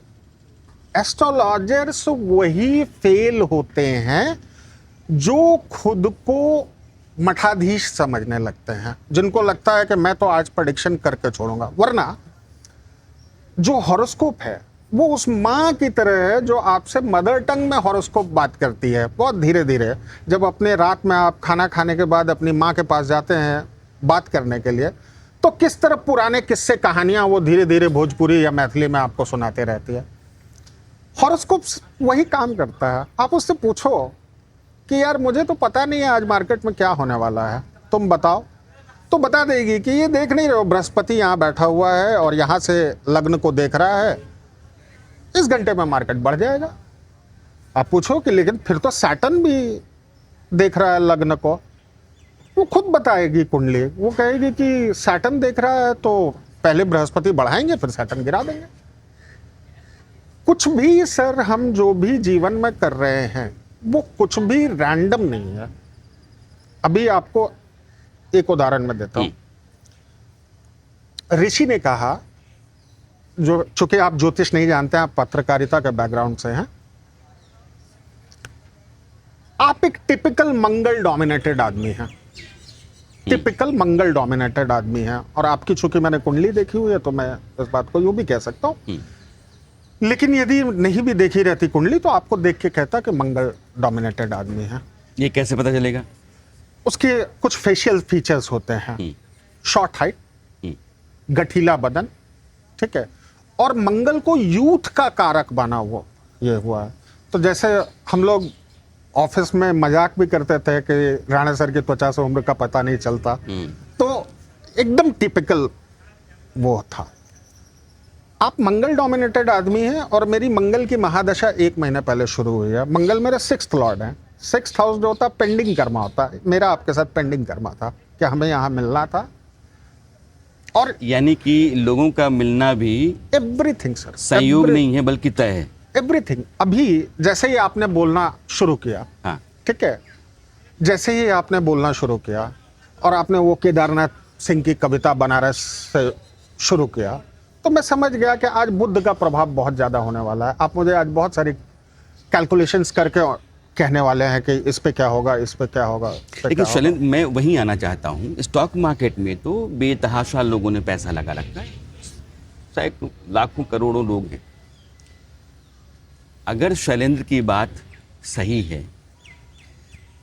एस्ट्रोलॉजर्स वही फेल होते हैं जो खुद को मठाधीश समझने लगते हैं, जिनको लगता है कि मैं तो आज प्रेडिक्शन करके छोड़ूंगा। वरना जो हॉरोस्कोप है वो उस माँ की तरह है जो आपसे मदर टंग में हॉरोस्कोप बात करती है, बहुत धीरे धीरे। जब अपने रात में आप खाना खाने के बाद अपनी माँ के पास जाते हैं बात करने के लिए, तो किस तरह पुराने किस्से कहानियां वो धीरे धीरे भोजपुरी या मैथिली में आपको सुनाते रहती है। हॉरोस्कोप वही काम करता है। आप उससे पूछो कि यार मुझे तो पता नहीं है आज मार्केट में क्या होने वाला है, तुम बताओ, तो बता देगी कि ये देख नहीं रहे हो, बृहस्पति यहाँ बैठा हुआ है और यहाँ से लग्न को देख रहा है, इस घंटे में मार्केट बढ़ जाएगा। आप पूछो कि लेकिन फिर तो सैटर्न भी देख रहा है लग्न को, वो खुद बताएगी कुंडली, वो कहेगी कि सैटर्न देख रहा है तो पहले बृहस्पति बढ़ाएंगे फिर सैटर्न गिरा देंगे। कुछ भी सर हम जो भी जीवन में कर रहे हैं वो कुछ भी रैंडम नहीं है। अभी आपको एक उदाहरण मैं देता हूं। ऋषि ने कहा, जो चूंकि आप ज्योतिष नहीं जानते हैं, आप पत्रकारिता के बैकग्राउंड से हैं, आप एक टिपिकल मंगल डोमिनेटेड आदमी हैं, टिपिकल मंगल डोमिनेटेड आदमी हैं, और आपकी चूंकि मैंने कुंडली देखी हुई है तो मैं इस बात को यूं भी कह सकता हूं। लेकिन यदि नहीं भी देखी रहती कुंडली तो आपको देख के कहता कि मंगल डोमिनेटेड आदमी है। ये कैसे पता चलेगा? उसके कुछ फेशियल फीचर्स होते हैं, शॉर्ट हाइट, गठीला बदन, ठीक है, और मंगल को यूथ का कारक बना वो ये हुआ है। तो जैसे हम लोग ऑफिस में मजाक भी करते थे कि राणा सर की त्वचा से उम्र का पता नहीं चलता, तो एकदम टिपिकल वो था। आप मंगल डोमिनेटेड आदमी हैं और मेरी मंगल की महादशा 1 महीने पहले शुरू हुई है। मंगल मेरा 6th लॉर्ड है। 6th हाउस जो होता है पेंडिंग कर्मा होता है, मेरा आपके साथ पेंडिंग कर्मा था कि हमें यहाँ मिलना था, और यानी कि लोगों का मिलना भी एवरीथिंग सर, संयोग नहीं है बल्कि तय है। एवरीथिंग। अभी जैसे ही आपने बोलना शुरू किया, हाँ, ठीक है, जैसे ही आपने बोलना शुरू किया और आपने वो केदारनाथ सिंह की कविता बनारस से शुरू किया, तो मैं समझ गया कि आज बुद्ध का प्रभाव बहुत ज़्यादा होने वाला है। आप मुझे आज बहुत सारी कैलकुलेशंस करके कहने वाले हैं कि इस पे क्या होगा, इस पे क्या होगा। लेकिन शैलेंद्र, मैं वहीं आना चाहता हूँ। स्टॉक मार्केट में तो बेतहाशा लोगों ने पैसा लगा रखा है, सैकड़ों लाखों करोड़ों लोग हैं। अगर शैलेंद्र की बात सही है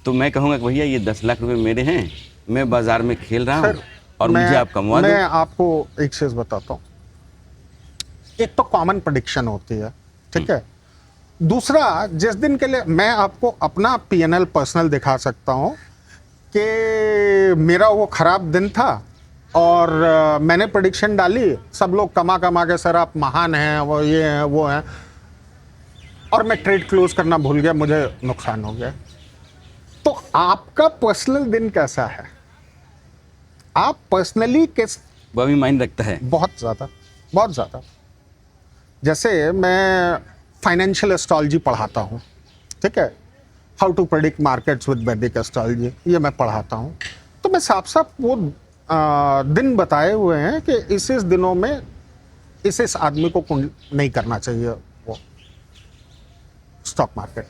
तो मैं कहूँगा कि भैया ये 10 लाख रुपए मेरे हैं, मैं बाजार में खेल रहा हूँ और मुझे आप कमवा दो। मैं आपको एक चीज बताता हूँ। एक तो कॉमन प्रेडिक्शन होती है, ठीक है। दूसरा, जिस दिन के लिए मैं आपको अपना पीएनएल पर्सनल दिखा सकता हूँ कि मेरा वो खराब दिन था और मैंने प्रेडिक्शन डाली, सब लोग कमा कमा के सर आप महान हैं, वो ये हैं वो हैं, और मैं ट्रेड क्लोज करना भूल गया, मुझे नुकसान हो गया। तो आपका पर्सनल दिन कैसा है, आप पर्सनली किस, वो भी मायने रखता है। बहुत ज़्यादा, बहुत ज़्यादा। जैसे मैं फाइनेंशियल एस्ट्रोलॉजी पढ़ाता हूँ, ठीक है, how to predict markets with Vedic astrology, ये मैं पढ़ाता हूँ। तो मैं साफ साफ वो दिन बताए हुए हैं कि इस दिनों में इस आदमी को नहीं करना चाहिए वो स्टॉक मार्केट।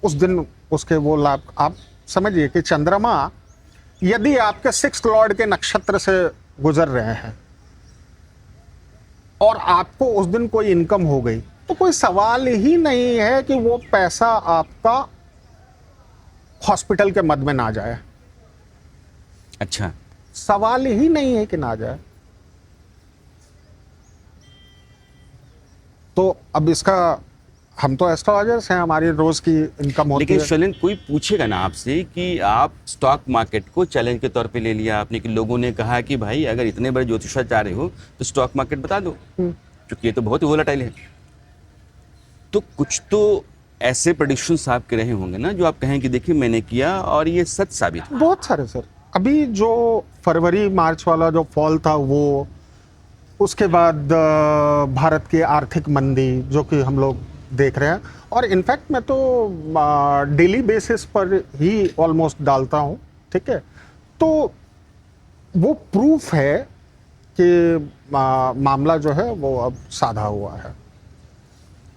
उस दिन उसके वो लाभ, आप समझिए कि चंद्रमा यदि आपके 6th लॉर्ड के नक्षत्र से गुजर रहे हैं और आपको उस दिन कोई इनकम हो गई, तो कोई सवाल ही नहीं है कि वो पैसा आपका हॉस्पिटल के मद में ना जाए। अच्छा, सवाल ही नहीं है कि ना जाए। तो अब इसका, हम तो एस्ट्रोलॉजर्स हैं, हमारी रोज की इनकम होती लेकिन है। शैलेंद्र, कोई पूछेगा ना आपसे कि आप स्टॉक मार्केट को चैलेंज के तौर पे ले लिया आपने, कि लोगों ने कहा कि भाई अगर इतने बड़े ज्योतिषाचार्य हो तो स्टॉक मार्केट बता दो, क्योंकि ये तो बहुत ही वोलेटाइल है। तो कुछ तो ऐसे प्रेडिक्शंस आपके रहे होंगे ना जो आप कहें कि देखिए मैंने किया और ये सच साबित हुआ। बहुत सारे सर। अभी जो फरवरी मार्च वाला जो फॉल था वो, उसके बाद भारत की आर्थिक मंदी जो कि हम लोग देख रहे हैं, और इनफैक्ट मैं तो डेली बेसिस पर ही ऑलमोस्ट डालता हूँ, ठीक है। तो वो प्रूफ है कि मामला जो है वो अब साधा हुआ है।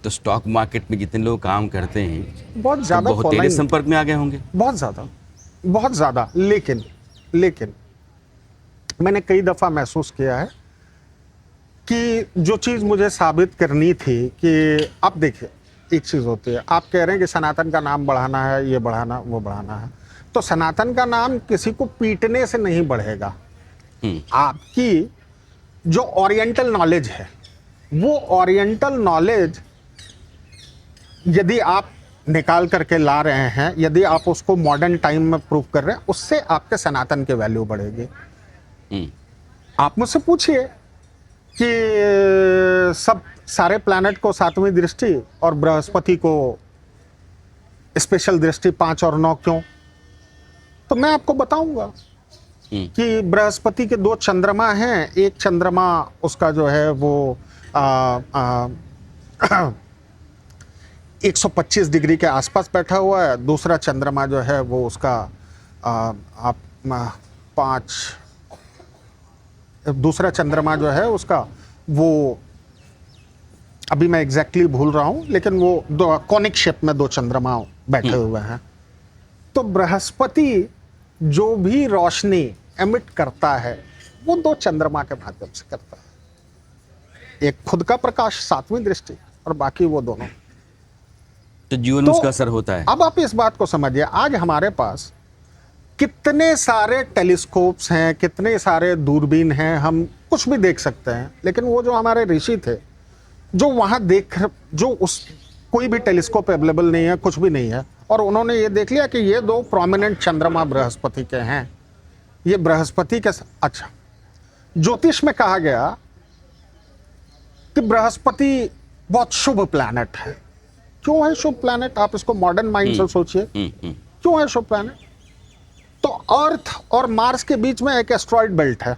तो स्टॉक मार्केट में जितने लोग काम करते हैं बहुत ज़्यादा तो बहुत तेरे संपर्क में आ गए होंगे। बहुत ज़्यादा, बहुत ज़्यादा। लेकिन मैंने कई दफ़ा महसूस किया है कि जो चीज़ मुझे साबित करनी थी कि, अब देखिए एक चीज़ होती है, आप कह रहे हैं कि सनातन का नाम बढ़ाना है, ये बढ़ाना वो बढ़ाना है, तो सनातन का नाम किसी को पीटने से नहीं बढ़ेगा। आपकी जो ओरिएंटल नॉलेज है, वो ओरिएंटल नॉलेज यदि आप निकाल करके ला रहे हैं, यदि आप उसको मॉडर्न टाइम में प्रूव कर रहे हैं, उससे आपके सनातन की वैल्यू बढ़ेगी। आप मुझसे पूछिए कि सब सारे प्लैनेट को 7वीं दृष्टि और बृहस्पति को स्पेशल दृष्टि 5 और 9 क्यों, तो मैं आपको बताऊंगा। कि बृहस्पति के 2 चंद्रमा हैं, एक चंद्रमा उसका जो है वो 125 डिग्री के आसपास बैठा हुआ है, दूसरा चंद्रमा जो है वो उसका दूसरा चंद्रमा जो है उसका वो अभी मैं एग्जैक्टली भूल रहा हूं, लेकिन वो दो कॉनिक शेप में 2 चंद्रमा बैठे हुए हैं। तो बृहस्पति जो भी रोशनी एमिट करता है वो 2 चंद्रमा के माध्यम से करता है, एक खुद का प्रकाश 7वीं दृष्टि और बाकी वो दोनों। तो जीवन में उसका असर होता है। अब आप इस बात को समझिए, आज हमारे पास कितने सारे टेलीस्कोप्स हैं, कितने सारे दूरबीन हैं, हम कुछ भी देख सकते हैं, लेकिन वो जो हमारे ऋषि थे जो वहां जो उस कोई भी टेलीस्कोप अवेलेबल नहीं है, कुछ भी नहीं है, और उन्होंने ये देख लिया कि ये 2 प्रोमिनेंट चंद्रमा बृहस्पति के हैं, ये बृहस्पति के। अच्छा, ज्योतिष में कहा गया कि बृहस्पति बहुत शुभ प्लैनेट है। क्यों है शुभ प्लैनेट? आप इसको मॉडर्न माइंड से सोचिए, क्यों है शुभ प्लैनेट? तो अर्थ और मार्स के बीच में एक एस्ट्रॉइड बेल्ट है।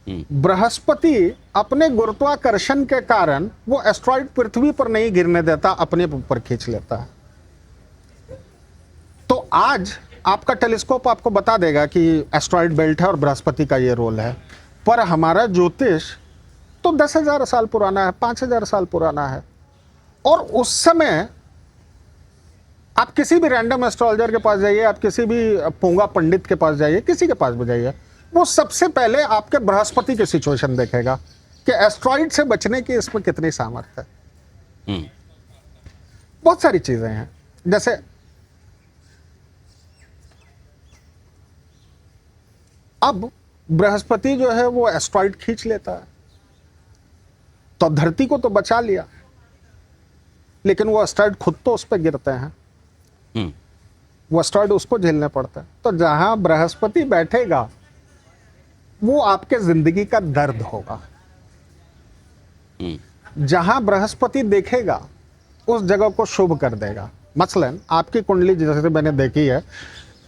बृहस्पति अपने गुरुत्वाकर्षण के कारण वो एस्ट्रॉइड पृथ्वी पर नहीं गिरने देता, अपने ऊपर खींच लेता है। तो आज आपका टेलीस्कोप आपको बता देगा कि एस्ट्रॉइड बेल्ट है और बृहस्पति का ये रोल है, पर हमारा ज्योतिष तो 10,000 साल पुराना है, 5,000 साल पुराना है। और उस समय आप किसी भी रैंडम एस्ट्रोलॉजर के पास जाइए, आप किसी भी पोंगा पंडित के पास जाइए, किसी के पास भी जाइए, वो सबसे पहले आपके बृहस्पति की सिचुएशन देखेगा कि एस्ट्रॉइड से बचने की इसमें कितनी सामर्थ्य है। बहुत सारी चीजें हैं, जैसे अब बृहस्पति जो है वो एस्ट्रॉइड खींच लेता है, तो धरती को तो बचा लिया, लेकिन वो एस्ट्रॉइड खुद तो उस पर गिरते हैं, वो एस्ट्रॉइड उसको झेलने पड़ता है। तो जहां बृहस्पति बैठेगा वो आपके जिंदगी का दर्द होगा, जहां बृहस्पति देखेगा उस जगह को शुभ कर देगा। मसलन आपकी कुंडली जैसे मैंने देखी है,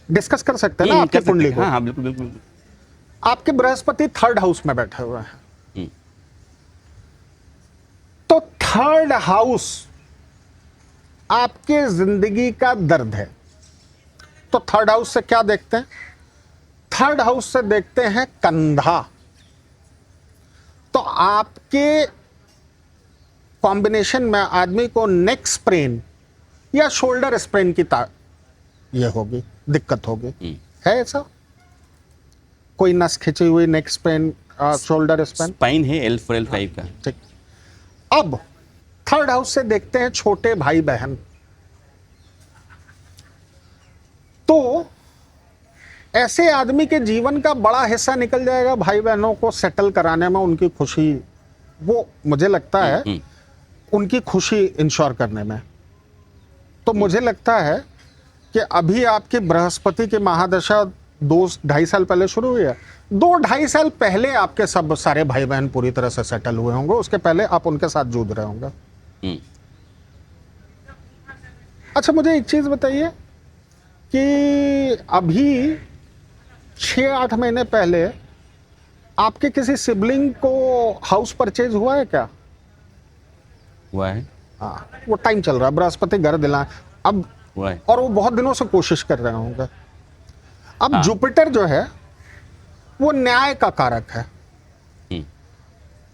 डिस्कस कर सकते हैं ना आपकी कुंडली को। हाँ, बिल्कुल बिल्कुल। आपके बृहस्पति 3rd हाउस में बैठे हुए हैं, तो 3rd हाउस आपके जिंदगी का दर्द है। तो 3rd हाउस से क्या देखते हैं? 3rd हाउस से देखते हैं कंधा। तो आपके कॉम्बिनेशन में आदमी को नेक स्प्रेन या शोल्डर स्प्रेन की ये होगी, दिक्कत होगी। है ऐसा कोई नस खिंची हुई, नेक स्प्रेन, शोल्डर स्प्रेन? स्पाइन है L4 L5 का। ठीक। अब 3rd हाउस से देखते हैं छोटे भाई बहन। तो ऐसे आदमी के जीवन का बड़ा हिस्सा निकल जाएगा भाई बहनों को सेटल कराने में, उनकी खुशी, वो मुझे लगता है उनकी खुशी इंश्योर करने में। तो मुझे लगता है कि अभी आपकी बृहस्पति की महादशा 2-2.5 साल पहले शुरू हुई है। 2-2.5 साल पहले आपके सब सारे भाई बहन पूरी तरह से सेटल हुए होंगे, उसके पहले आप उनके साथ जूझ रहे होंगे। अच्छा, मुझे एक चीज बताइए कि अभी 6-8 महीने पहले आपके किसी सिबलिंग को हाउस परचेज हुआ है क्या? हुआ है। हाँ, वो टाइम चल रहा है, बृहस्पति घर दिलाएं अब हुआ है। और वो बहुत दिनों से कोशिश कर रहे होंगे। अब जुपिटर जो है वो न्याय का कारक है।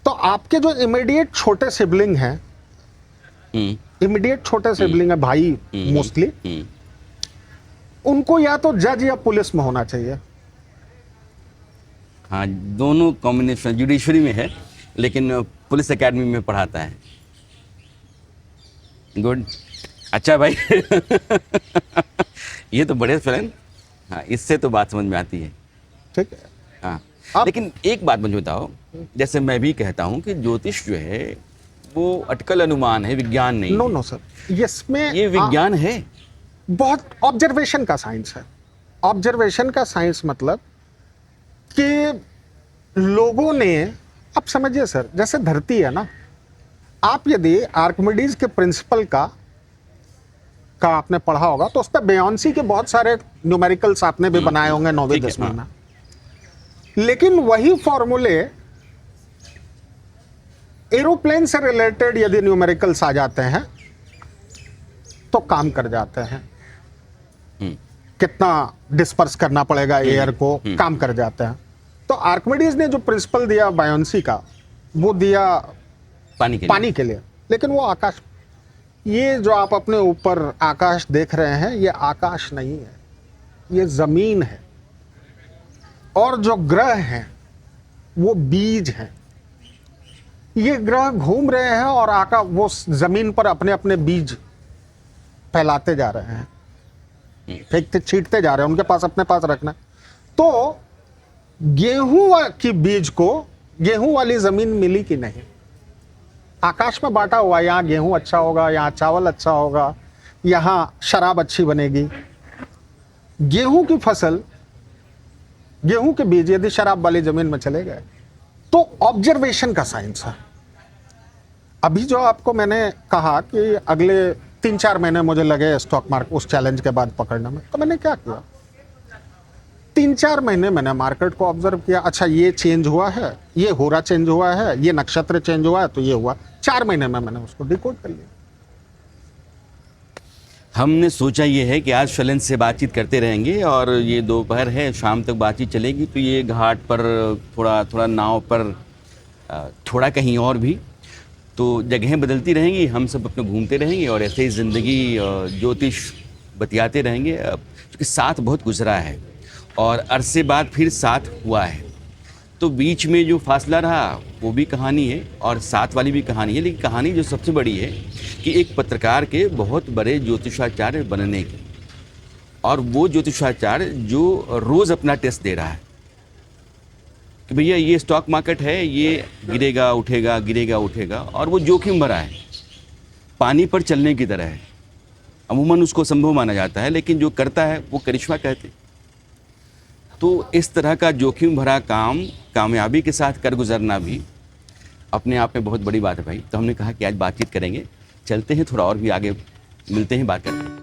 तो आपके जो इमीडिएट छोटे सिबलिंग हैं, इमीडिएट छोटे सिबलिंग है भाई मोस्टली, उनको या तो जज या पुलिस में होना चाहिए। हाँ, दोनों कॉम्बिनेशन जुडिशरी में है, लेकिन पुलिस एकेडमी में पढ़ाता है। गुड, अच्छा भाई। ये तो बड़े फिल्म। हाँ, इससे तो बात समझ में आती है। ठीक है। हाँ, लेकिन एक बात मुझे बताओ, जैसे मैं भी कहता हूँ कि ज्योतिष जो है वो अटकल अनुमान है, विज्ञान नहीं। नो सर, इसमें ये विज्ञान है, बहुत ऑब्जर्वेशन का साइंस है। ऑब्जर्वेशन का साइंस मतलब कि लोगों ने, आप समझिए सर, जैसे धरती है ना, आप यदि आर्किमिडीज के प्रिंसिपल का आपने पढ़ा होगा तो उस पर बेयोंसी के बहुत सारे न्यूमेरिकल्स आपने भी बनाए होंगे 9वीं 10वीं में। लेकिन वही फॉर्मूले एरोप्लेन से रिलेटेड यदि न्यूमेरिकल्स आ जाते हैं तो काम कर जाते हैं। कितना डिस्पर्स करना पड़ेगा एयर को, काम कर जाते हैं। तो आर्किमिडीज ने जो प्रिंसिपल दिया बायोंसी का, वो दिया पानी के लिए, लेकिन वो आकाश, ये जो आप अपने ऊपर आकाश देख रहे हैं, ये आकाश नहीं है, ये जमीन है। और जो ग्रह हैं वो बीज हैं। ये ग्रह घूम रहे हैं और वो जमीन पर अपने अपने बीज फैलाते जा रहे हैं, फेंकते छींटते जा रहे हैं, उनके पास अपने पास रखना। तो गेहूं की बीज को गेहूं वाली जमीन मिली कि नहीं? आकाश में बांटा हुआ, यहाँ गेहूं अच्छा होगा, यहाँ चावल अच्छा होगा, यहाँ शराब अच्छी बनेगी। गेहूं की फसल, गेहूं के बीज यदि शराब वाली जमीन में चले गए तो ऑब्जर्वेशन का साइंस है। अभी जो आपको मैंने कहा कि अगले 3-4 महीने मुझे लगे स्टॉक मार्केट उस चैलेंज के बाद पकड़ने में, तो मैंने क्या किया, 3-4 महीने मैंने मार्केट को ऑब्जर्व किया। अच्छा, ये चेंज हुआ है, ये होरा चेंज हुआ है, ये नक्षत्र चेंज हुआ है, तो ये हुआ। 4 महीने में मैंने उसको डिकोड कर लिया। हमने सोचा ये है कि आज शैलेंद्र से बातचीत करते रहेंगे और ये दोपहर है, शाम तक बातचीत चलेगी, तो ये घाट पर थोड़ा नाव पर, थोड़ा कहीं और भी, तो जगहें बदलती रहेंगी, हम सब अपने घूमते रहेंगे और ऐसे ही ज़िंदगी ज्योतिष बतियाते रहेंगे। क्योंकि साथ बहुत गुजरा है और अरसे बाद फिर साथ हुआ है, तो बीच में जो फासला रहा वो भी कहानी है और साथ वाली भी कहानी है। लेकिन कहानी जो सबसे बड़ी है कि एक पत्रकार के बहुत बड़े ज्योतिषाचार्य बनने की, और वो ज्योतिषाचार्य जो रोज़ अपना टेस्ट दे रहा है कि भैया ये स्टॉक मार्केट है, ये गिरेगा उठेगा, गिरेगा उठेगा, और वो जोखिम भरा है, पानी पर चलने की तरह है। अमूमन उसको संभव माना जाता है, लेकिन जो करता है वो करिश्मा कहते। तो इस तरह का जोखिम भरा काम कामयाबी के साथ कर गुजरना भी अपने आप में बहुत बड़ी बात है भाई। तो हमने कहा कि आज बातचीत करेंगे, चलते हैं थोड़ा और भी आगे, मिलते हैं, बात करते हैं।